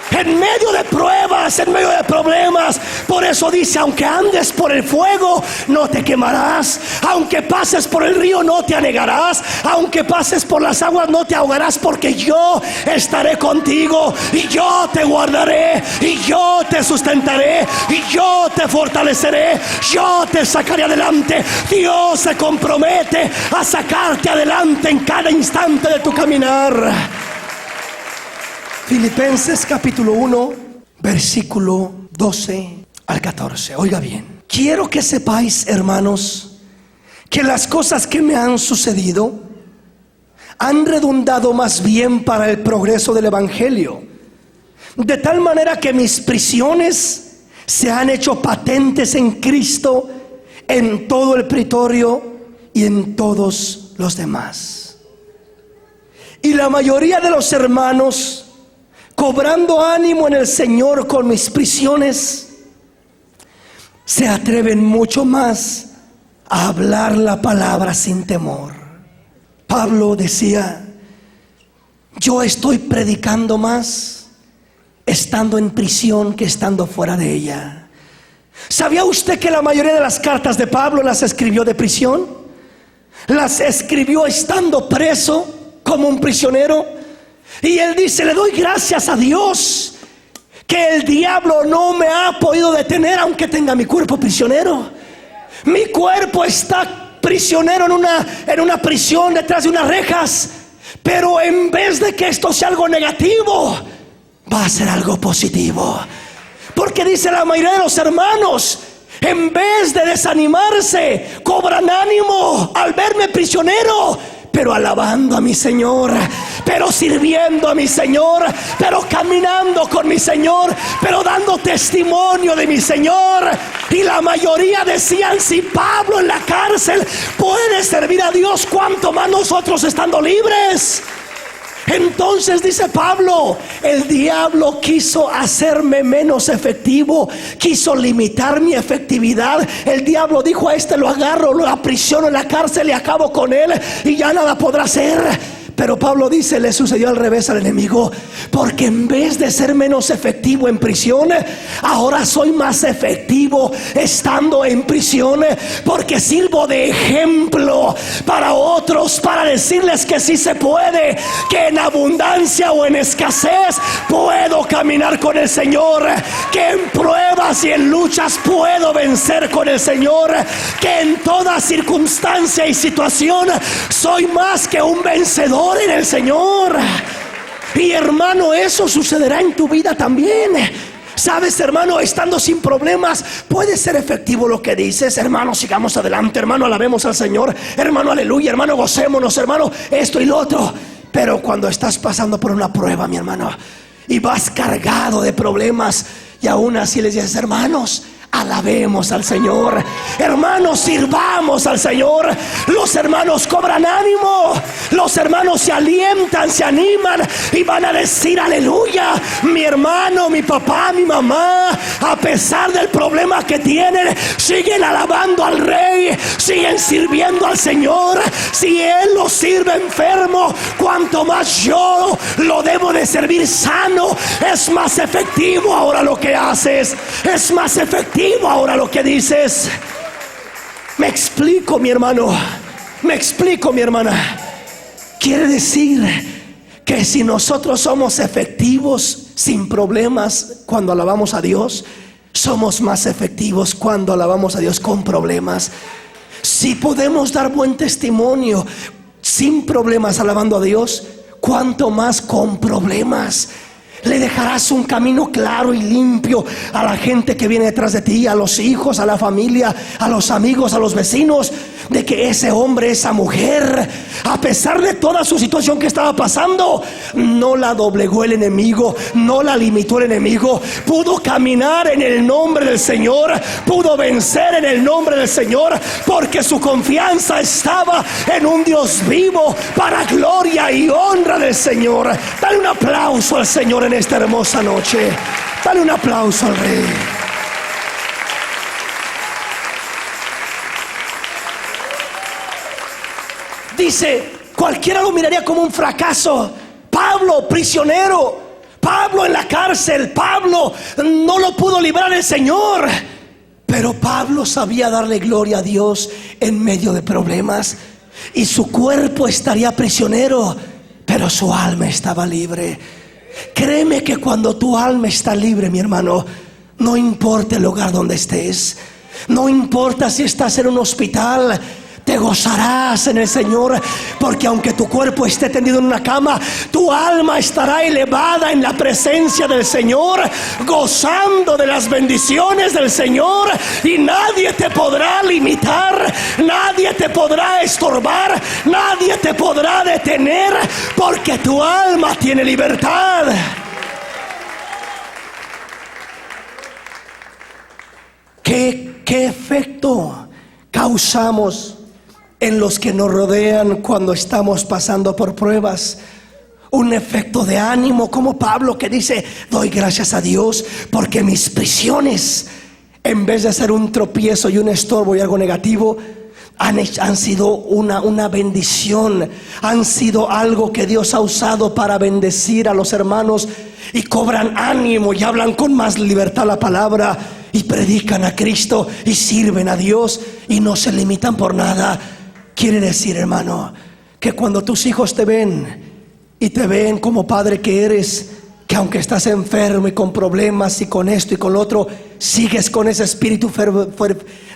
En medio de pruebas, en medio de problemas. Por eso dice: aunque andes por el fuego, no te quemarás. Aunque pases por el río, no te anegarás. Aunque pases por las aguas, no te ahogarás, porque yo estaré contigo, y yo te guardaré, y yo te sustentaré, y yo te fortaleceré, yo te sacaré adelante. Dios se compromete a sacarte adelante en cada instante de tu caminar. Filipenses capítulo 1, versículo 12 al 14. Oiga bien. Quiero que sepáis, hermanos, que las cosas que me han sucedido han redundado más bien para el progreso del evangelio, de tal manera que mis prisiones se han hecho patentes en Cristo en todo el pretorio y en todos los demás. Y la mayoría de los hermanos, cobrando ánimo en el Señor con mis prisiones, se atreven mucho más a hablar la palabra sin temor. Pablo decía: yo estoy predicando más estando en prisión que estando fuera de ella. ¿Sabía usted que la mayoría de las cartas de Pablo las escribió de prisión? Las escribió estando preso como un prisionero. Y él dice: le doy gracias a Dios que el diablo no me ha podido detener, aunque tenga mi cuerpo prisionero. Mi cuerpo está prisionero en una prisión detrás de unas rejas, pero en vez de que esto sea algo negativo, va a ser algo positivo. Porque dice la mayoría de los hermanos, en vez de desanimarse, cobran ánimo al verme prisionero, pero alabando a mi Señor, pero sirviendo a mi Señor, pero caminando con mi Señor, pero dando testimonio de mi Señor. Y la mayoría decían: si Pablo en la cárcel puede servir a Dios, ¿cuánto más nosotros estando libres? Entonces dice Pablo: el diablo quiso hacerme menos efectivo, quiso limitar mi efectividad. El diablo dijo: a este lo agarro, lo aprisiono en la cárcel y acabo con él y ya nada podrá hacer. Pero Pablo dice: le sucedió al revés al enemigo, porque en vez de ser menos efectivo en prisión, ahora soy más efectivo estando en prisión, porque sirvo de ejemplo para otros, para decirles que sí se puede, que en abundancia o en escasez puedo caminar con el Señor, que en pruebas y en luchas puedo vencer con el Señor, que en toda circunstancia y situación soy más que un vencedor en el Señor. Y hermano, eso sucederá en tu vida también. Sabes, hermano, estando sin problemas puede ser efectivo lo que dices. Hermano, sigamos adelante, hermano, alabemos al Señor, hermano, aleluya, hermano, gocémonos, hermano, esto y lo otro. Pero cuando estás pasando por una prueba, mi hermano, y vas cargado de problemas, y aún así les dices: hermanos, alabemos al Señor, hermanos, sirvamos al Señor. Los hermanos cobran ánimo, los hermanos se alientan, se animan y van a decir: aleluya, mi hermano, mi papá, mi mamá, a pesar del problema que tienen, siguen alabando al Rey, siguen sirviendo al Señor. Si Él lo sirve enfermo, cuanto más yo lo debo de servir sano. Es más efectivo ahora lo que haces, es más efectivo ahora lo que dices. Me explico, mi hermano, me explico, mi hermana. Quiere decir que si nosotros somos efectivos sin problemas cuando alabamos a Dios, somos más efectivos cuando alabamos a Dios con problemas. Si podemos dar buen testimonio sin problemas alabando a Dios, cuánto más con problemas. Le dejarás un camino claro y limpio a la gente que viene detrás de ti, a los hijos, a la familia, a los amigos, a los vecinos, de que ese hombre, esa mujer, a pesar de toda su situación que estaba pasando, no la doblegó el enemigo, no la limitó el enemigo, pudo caminar en el nombre del Señor, pudo vencer en el nombre del Señor, porque su confianza estaba en un Dios vivo, para gloria y honra del Señor. Dale un aplauso al Señor en esta hermosa noche. Dale un aplauso al Rey. Dice: cualquiera lo miraría como un fracaso. Pablo prisionero, Pablo en la cárcel, Pablo no lo pudo librar el Señor. Pero Pablo sabía darle gloria a Dios en medio de problemas. Y su cuerpo estaría prisionero, pero su alma estaba libre. Créeme que cuando tu alma está libre, mi hermano, no importa el lugar donde estés, no importa si estás en un hospital, te gozarás en el Señor, porque aunque tu cuerpo esté tendido en una cama, tu alma estará elevada en la presencia del Señor, gozando de las bendiciones del Señor, y nadie te podrá limitar, nadie te podrá estorbar, nadie te podrá detener, porque tu alma tiene libertad. ¿Qué efecto causamos en los que nos rodean cuando estamos pasando por pruebas? Un efecto de ánimo, como Pablo, que dice: doy gracias a Dios porque mis prisiones en vez de ser un tropiezo y un estorbo y algo negativo, han sido una bendición. Han sido algo que Dios ha usado para bendecir a los hermanos, y cobran ánimo y hablan con más libertad la palabra, y predican a Cristo y sirven a Dios, y no se limitan por nada. Quiere decir, hermano, que cuando tus hijos te ven y te ven como padre que eres, que aunque estás enfermo y con problemas y con esto y con lo otro, sigues con ese espíritu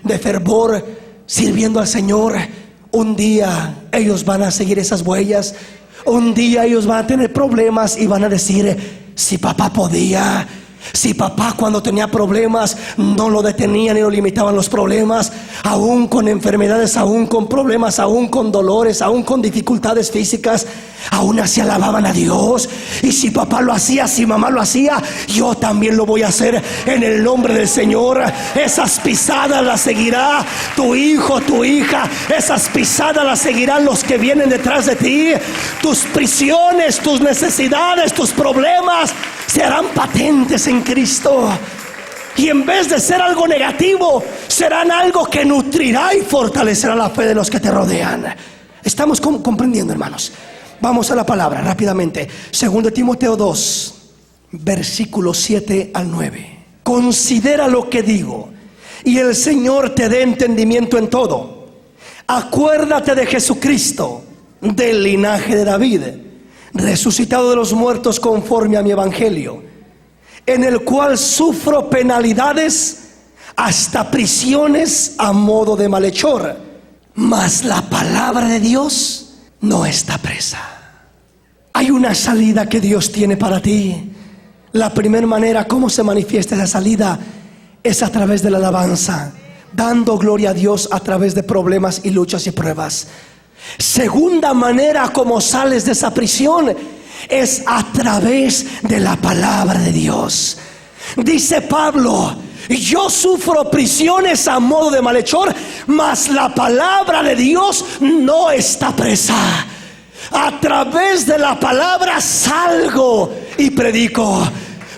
de fervor sirviendo al Señor. Un día ellos van a seguir esas huellas. Un día ellos van a tener problemas y van a decir: si papá podía, si papá cuando tenía problemas no lo detenían y no limitaban los problemas, aún con enfermedades, aún con problemas, aún con dolores, aún con dificultades físicas, aún así alababan a Dios. Y si papá lo hacía, si mamá lo hacía, yo también lo voy a hacer en el nombre del Señor. Esas pisadas las seguirá tu hijo, tu hija. Esas pisadas las seguirán los que vienen detrás de ti. Tus prisiones, tus necesidades, tus problemas serán patentes en Cristo, y en vez de ser algo negativo, serán algo que nutrirá y fortalecerá la fe de los que te rodean. ¿Estamos comprendiendo, hermanos? Vamos a la palabra rápidamente. 2 Timoteo 2, versículos 7 al 9. Considera lo que digo, y el Señor te dé entendimiento en todo. Acuérdate de Jesucristo, del linaje de David, resucitado de los muertos conforme a mi evangelio, en el cual sufro penalidades, hasta prisiones a modo de malhechor, mas la palabra de Dios no está presa. Hay una salida que Dios tiene para ti. La primera manera como se manifiesta esa salida es a través de la alabanza, dando gloria a Dios a través de problemas y luchas y pruebas. Segunda manera como sales de esa prisión es a través de la palabra de Dios. Dice Pablo: yo sufro prisiones a modo de malhechor, mas la palabra de Dios no está presa. A través de la palabra salgo y predico.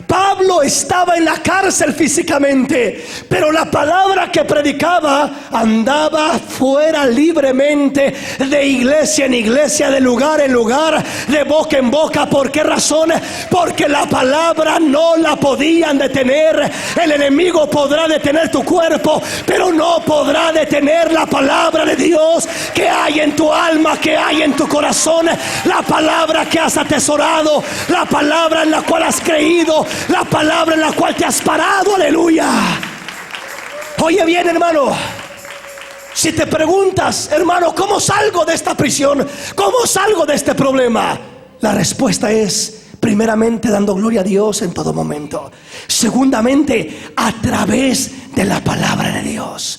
Pablo estaba en la cárcel físicamente, pero la palabra que predicaba andaba fuera libremente, de iglesia en iglesia, de lugar en lugar, de boca en boca. ¿Por qué razón? Porque la palabra no la podían detener. El enemigo podrá detener tu cuerpo, pero no podrá detener la palabra de Dios que hay en tu alma, que hay en tu corazón. La palabra que has atesorado, la palabra en la cual has creído, la palabra en la cual te has parado. Aleluya. Oye bien, hermano, si te preguntas, hermano, ¿cómo salgo de esta prisión? ¿Cómo salgo de este problema? La respuesta es, primeramente, dando gloria a Dios en todo momento. Segundamente, a través de la palabra de Dios.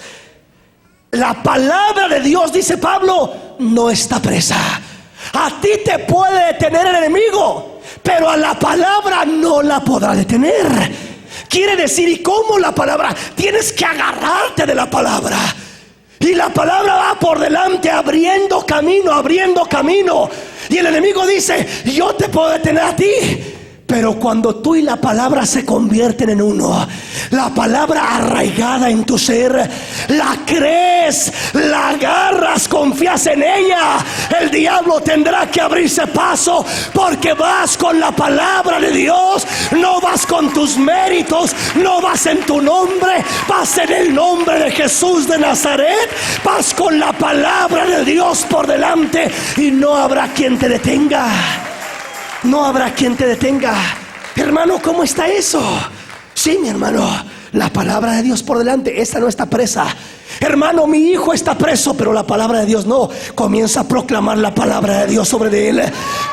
La palabra de Dios, dice Pablo, no está presa. A ti te puede detener el enemigo, pero a la palabra no la podrá detener. Quiere decir, ¿y cómo la palabra? Tienes que agarrarte de la palabra, y la palabra va por delante abriendo camino. Y el enemigo dice: yo te puedo detener a ti, pero cuando tú y la palabra se convierten en uno, la palabra arraigada en tu ser, la crees, la agarras, confías en ella, el diablo tendrá que abrirse paso, porque vas con la palabra de Dios. No vas con tus méritos, no vas en tu nombre, vas en el nombre de Jesús de Nazaret. Vas con la palabra de Dios por delante, y no habrá quien te detenga. No habrá quien te detenga. Hermano, ¿cómo está eso? Sí, mi hermano, la palabra de Dios por delante, esta no está presa. Hermano, mi hijo está preso, pero la palabra de Dios no. Comienza a proclamar la palabra de Dios sobre él.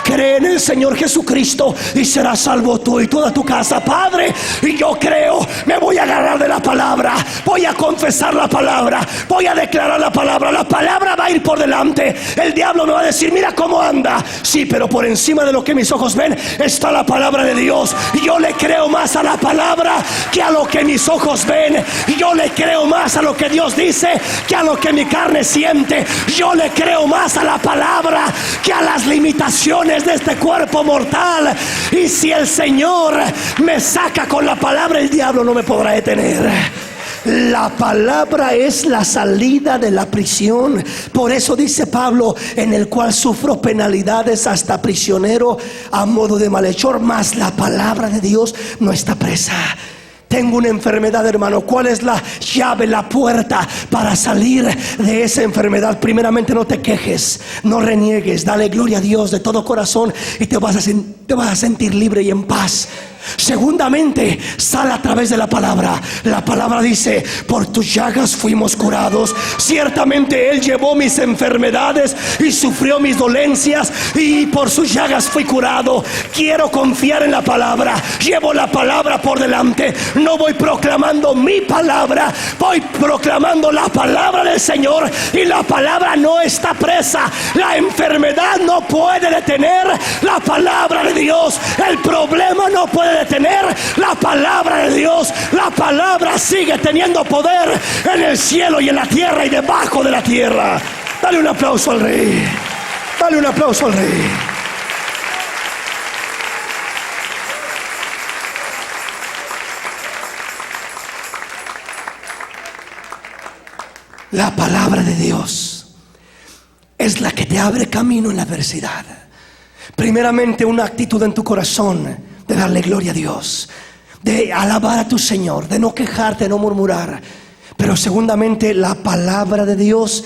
Cree en el Señor Jesucristo y serás salvo tú y toda tu casa. Padre, y yo creo, me voy a agarrar de la palabra, voy a confesar la palabra, voy a declarar la palabra. La palabra va a ir por delante. El diablo me va a decir: mira cómo anda. Sí, pero por encima de lo que mis ojos ven está la palabra de Dios. Y yo le creo más a la palabra que a lo que mis ojos ven. Y yo le creo más a lo que Dios dice que a lo que mi carne siente. Yo le creo más a la palabra que a las limitaciones de este cuerpo mortal. Y si el Señor me saca con la palabra, el diablo no me podrá detener. La palabra es la salida de la prisión. Por eso dice Pablo, en el cual sufro penalidades hasta prisionero a modo de malhechor, mas la palabra de Dios no está presa. Tengo una enfermedad, hermano. ¿Cuál es la llave, la puerta para salir de esa enfermedad? Primeramente, no te quejes, no reniegues, dale gloria a Dios de todo corazón y te vas a sentir libre y en paz. Segundamente, sal a través de la palabra. La palabra dice: por tus llagas fuimos curados. Ciertamente Él llevó mis enfermedades y sufrió mis dolencias, y por sus llagas fui curado. Quiero confiar en la palabra. Llevo la palabra por delante. No voy proclamando mi palabra, voy proclamando la palabra del Señor. Y la palabra no está presa. La enfermedad no puede detener la palabra de Dios. El problema no puede detener la palabra de Dios. La palabra sigue teniendo poder en el cielo y en la tierra y debajo de la tierra. Dale un aplauso al Rey. Dale un aplauso al Rey. La palabra de Dios es la que te abre camino en la adversidad. Primeramente, una actitud en tu corazón de darle gloria a Dios, de alabar a tu Señor, de no quejarte, de no murmurar. Pero segundamente, la palabra de Dios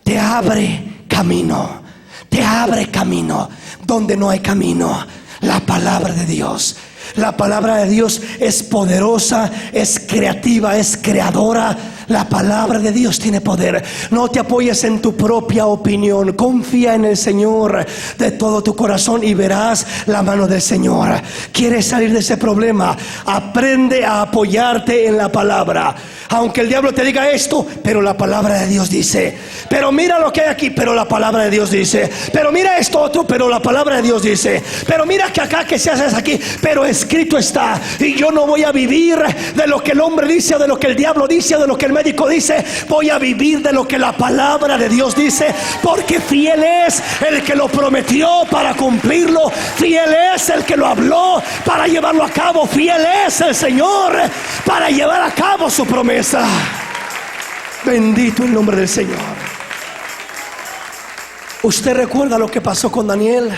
te abre camino. Te abre camino donde no hay camino. La palabra de Dios. La palabra de Dios es poderosa, es creativa, es creadora. La palabra de Dios tiene poder. No te apoyes en tu propia opinión. Confía en el Señor de todo tu corazón y verás la mano del Señor. ¿Quieres salir de ese problema? Aprende a apoyarte en la palabra. Aunque el diablo te diga esto, pero la palabra de Dios dice. Pero mira lo que hay aquí, pero la palabra de Dios dice. Pero mira esto otro, pero la palabra de Dios dice. Pero mira que acá que se hace aquí, pero escrito está. Y yo no voy a vivir de lo que el hombre dice, o de lo que el diablo dice, o de lo que el médico dice. Voy a vivir de lo que la palabra de Dios dice, porque fiel es el que lo prometió para cumplirlo. Fiel es el que lo habló para llevarlo a cabo. Fiel es el Señor para llevar a cabo su promesa. Bendito el nombre del Señor. ¿Usted recuerda lo que pasó con Daniel?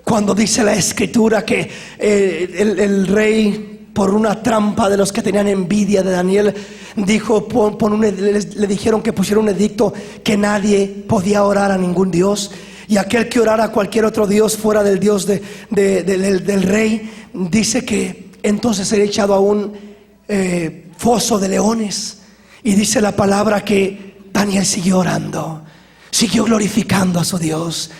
Cuando dice la escritura que el rey, por una trampa de los que tenían envidia de Daniel, dijo, le dijeron que pusiera un edicto que nadie podía orar a ningún dios, y aquel que orara a cualquier otro dios fuera del dios del rey, dice que entonces sería echado a un foso de leones. Y dice la palabra que Daniel siguió orando, siguió glorificando a su Dios.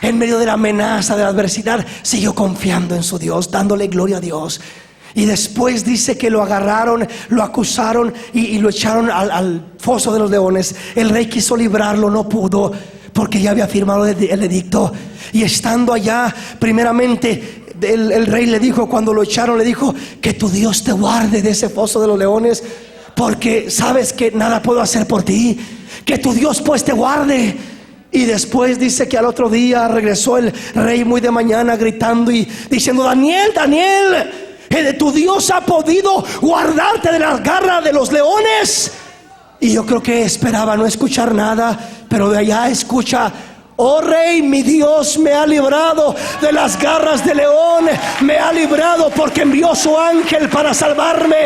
En medio de la amenaza, de la adversidad, siguió confiando en su Dios, dándole gloria a Dios. Y después dice que lo agarraron, lo acusaron y lo echaron al foso de los leones. El rey quiso librarlo, no pudo, porque ya había firmado el edicto. Y estando allá, primeramente el rey le dijo, cuando lo echaron, le dijo: que tu Dios te guarde de ese foso de los leones, porque sabes que nada puedo hacer por ti. Que tu Dios pues te guarde. Y después dice que al otro día regresó el rey muy de mañana gritando y diciendo: Daniel, Daniel, tu Dios ha podido guardarte de las garras de los leones. Y yo creo que esperaba no escuchar nada, pero de allá escucha: oh rey, mi Dios me ha librado de las garras del león. Me ha librado porque envió su ángel para salvarme.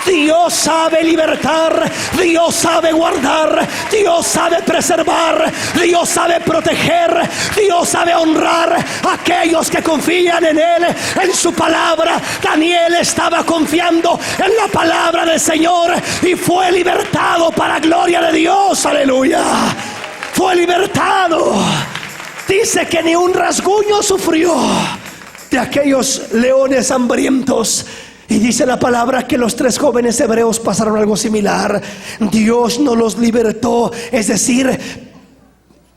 Dios sabe libertar, Dios sabe guardar, Dios sabe preservar, Dios sabe proteger, Dios sabe honrar a aquellos que confían en Él, en su palabra. Daniel estaba confiando en la palabra del Señor y fue libertado para gloria de Dios. Aleluya. Fue libertado. Dice que ni un rasguño sufrió de aquellos leones hambrientos. Y dice la palabra que los 3 jóvenes hebreos pasaron algo similar. Dios no los libertó, es decir,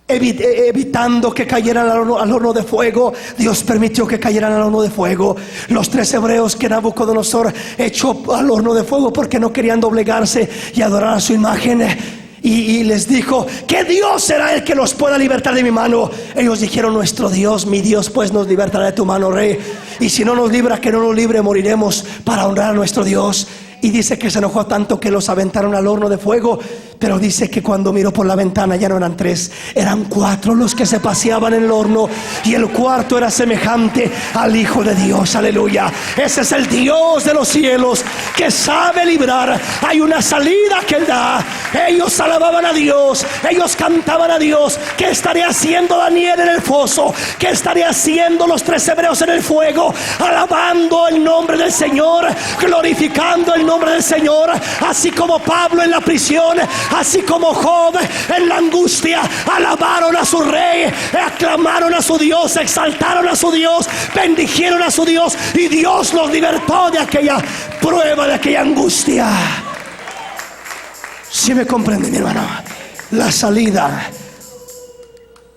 evitando que cayeran al horno de fuego. Dios permitió que cayeran al horno de fuego. Los 3 hebreos que Nabucodonosor echó al horno de fuego porque no querían doblegarse y adorar a su imagen. Y les dijo: ¿qué Dios será el que los pueda libertar de mi mano? Ellos dijeron: nuestro Dios, mi Dios pues nos libertará de tu mano, rey. Y si no nos libra, que no nos libre, moriremos para honrar a nuestro Dios. y dice que se enojó tanto que los aventaron al horno de fuego. Pero dice que cuando miró por la ventana ya no eran 3, eran 4 los que se paseaban en el horno, y el cuarto era semejante al Hijo de Dios. Aleluya. Ese es el Dios de los cielos que sabe librar. Hay una salida que Él da. Ellos alababan a Dios, ellos cantaban a Dios. ¿Qué estaría haciendo Daniel en el foso? ¿Qué estaría haciendo los 3 hebreos en el fuego? Alabando el nombre del Señor, glorificando el nombre del Señor. Así como Pablo en la prisión, así como Job en la angustia, alabaron a su rey, aclamaron a su Dios, exaltaron a su Dios, bendijeron a su Dios, y Dios los libertó de aquella prueba, de aquella angustia. Si me comprende, mi hermano, la salida.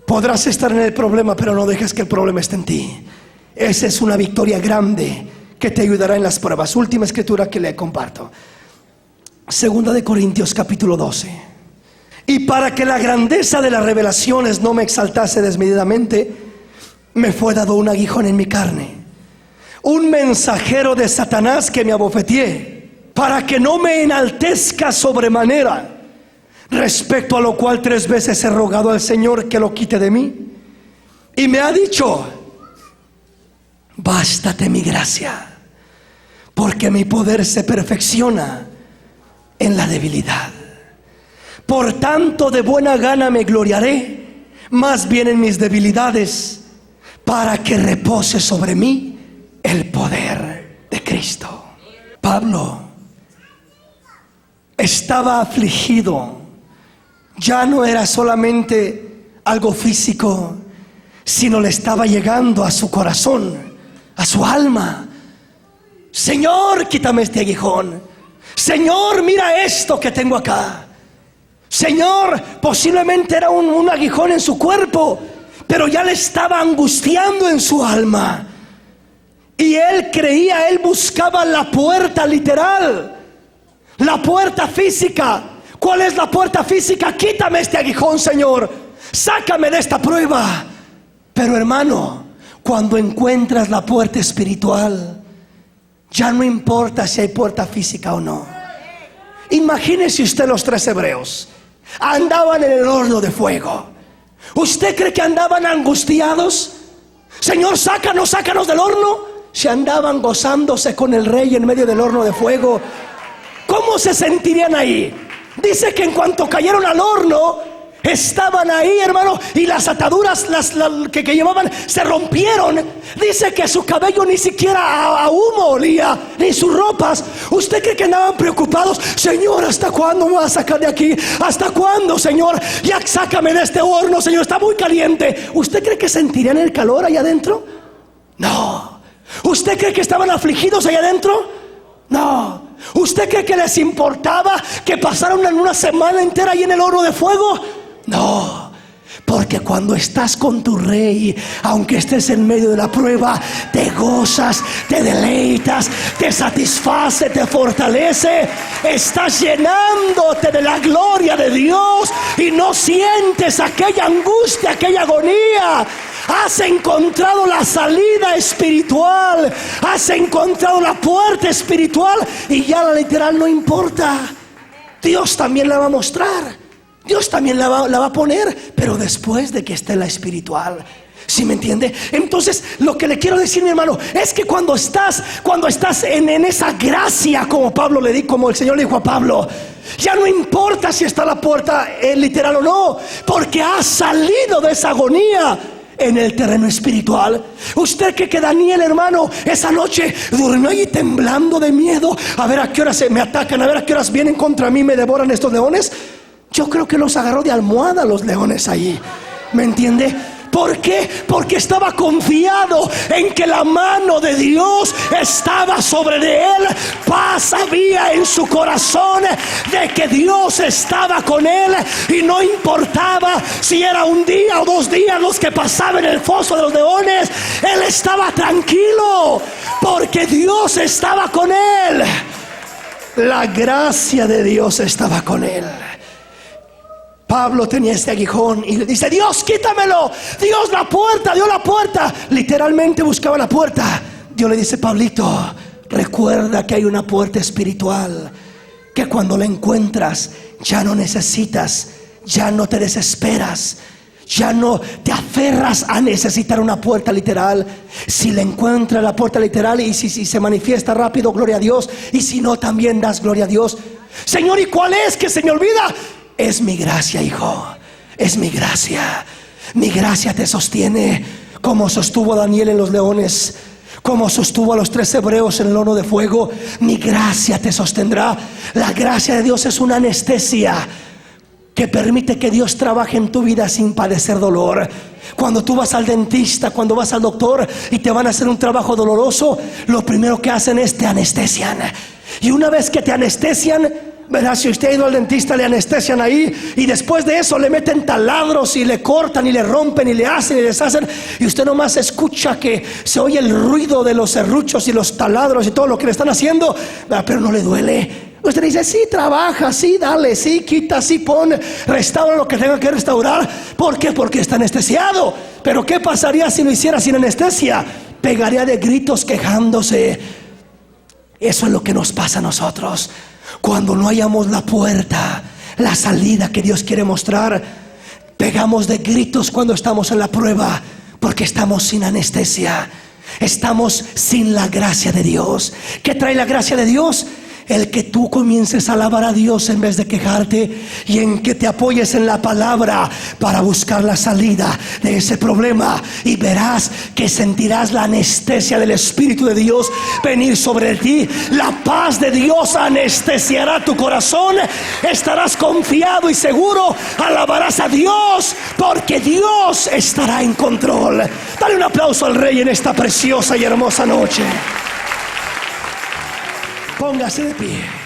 Podrás estar en el problema, pero no dejes que el problema esté en ti. Esa es una victoria grande que te ayudará en las pruebas. Última escritura que le comparto, Segunda de Corintios capítulo 12. Y para que la grandeza de las revelaciones no me exaltase desmedidamente, me fue dado un aguijón en mi carne, un mensajero de Satanás que me abofeteé, para que no me enaltezca sobremanera, respecto a lo cual 3 veces he rogado al Señor que lo quite de mí. Y me ha dicho: bástate mi gracia, porque mi poder se perfecciona en la debilidad. Por tanto, de buena gana me gloriaré más bien en mis debilidades, para que repose sobre mí el poder de Cristo. Pablo estaba afligido. Ya no era solamente algo físico, sino le estaba llegando a su corazón, a su alma. Señor, quítame este aguijón. Señor, mira esto que tengo acá. Señor, posiblemente era un aguijón en su cuerpo, pero ya le estaba angustiando en su alma. Y él creía, él buscaba la puerta literal, la puerta física. ¿Cuál es la puerta física? Quítame este aguijón, Señor. Sácame de esta prueba. Pero hermano, cuando encuentras la puerta espiritual, ya no importa si hay puerta física o no. Imagínese usted los 3 hebreos. Andaban en el horno de fuego. ¿Usted cree que andaban angustiados? Señor, sácanos del horno. Si andaban gozándose con el rey en medio del horno de fuego, ¿cómo se sentirían ahí? Dice que en cuanto cayeron al horno, estaban ahí, hermano, y las ataduras que llevaban se rompieron. Dice que su cabello ni siquiera a humo olía, ni sus ropas. ¿Usted cree que andaban preocupados? Señor, ¿hasta cuándo me vas a sacar de aquí? ¿Hasta cuándo, Señor? Ya sácame de este horno, Señor, está muy caliente. ¿Usted cree que sentirían el calor allá adentro? No. ¿Usted cree que estaban afligidos allá adentro? No. ¿Usted cree que les importaba que pasaran una semana entera ahí en el horno de fuego? No, porque cuando estás con tu rey, aunque estés en medio de la prueba, te gozas, te deleitas, te satisface, te fortalece. Estás llenándote de la gloria de Dios y no sientes aquella angustia, aquella agonía. Has encontrado la salida espiritual, has encontrado la puerta espiritual, y ya la literal no importa. Dios también la va a mostrar, Dios también la va a poner, pero después de que esté la espiritual. ¿Sí me entiende? Entonces, lo que le quiero decir, mi hermano, es que cuando estás en esa gracia, como como el Señor le dijo a Pablo, ya no importa si está la puerta literal o no, porque has salido de esa agonía en el terreno espiritual. Usted cree que Daniel, hermano, esa noche durmió allí temblando de miedo, a ver a qué horas me atacan, a ver a qué horas vienen contra mí, me devoran estos leones. Yo creo que los agarró de almohada los leones allí. ¿Me entiende? ¿Por qué? Porque estaba confiado en que la mano de Dios estaba sobre de él. Paz había en su corazón de que Dios estaba con él, y no importaba si era un día o 2 días los que pasaba en el foso de los leones. Él estaba tranquilo porque Dios estaba con él. La gracia de Dios estaba con él. Pablo tenía este aguijón y le dice: Dios, quítamelo. Dios, la puerta, Dios, la puerta. Literalmente buscaba la puerta. Dios le dice: Pablito, recuerda que hay una puerta espiritual, que cuando la encuentras ya no necesitas, ya no te desesperas, ya no te aferras a necesitar una puerta literal. Si la encuentras la puerta literal y si se manifiesta rápido, gloria a Dios. Y si no, también das gloria a Dios. Señor, ¿y cuál es que se me olvida? Es mi gracia, hijo. Es mi gracia. Mi gracia te sostiene, como sostuvo a Daniel en los leones, como sostuvo a los 3 hebreos en el horno de fuego. Mi gracia te sostendrá. La gracia de Dios es una anestesia que permite que Dios trabaje en tu vida sin padecer dolor. Cuando tú vas al dentista, cuando vas al doctor y te van a hacer un trabajo doloroso, lo primero que hacen es te anestesian. Y una vez que te anestesian, verás, si usted ha ido al dentista, le anestesian ahí, y después de eso le meten taladros y le cortan y le rompen y le hacen y deshacen, y usted nomás escucha que se oye el ruido de los serruchos y los taladros y todo lo que le están haciendo, pero no le duele. Usted dice, sí, trabaja, sí, dale, sí, quita, sí, pon, restaura lo que tenga que restaurar. ¿Por qué? Porque está anestesiado. Pero ¿qué pasaría si lo hiciera sin anestesia? Pegaría de gritos quejándose. Eso es lo que nos pasa a nosotros. Cuando no hallamos la puerta, la salida que Dios quiere mostrar, pegamos de gritos cuando estamos en la prueba, porque estamos sin anestesia, estamos sin la gracia de Dios. ¿Qué trae la gracia de Dios? El que tú comiences a alabar a Dios en vez de quejarte, y en que te apoyes en la palabra para buscar la salida de ese problema, y verás que sentirás la anestesia del Espíritu de Dios venir sobre ti. La paz de Dios anestesiará tu corazón. Estarás confiado y seguro. Alabarás a Dios porque Dios estará en control. Dale un aplauso al Rey en esta preciosa y hermosa noche. Póngase de pie.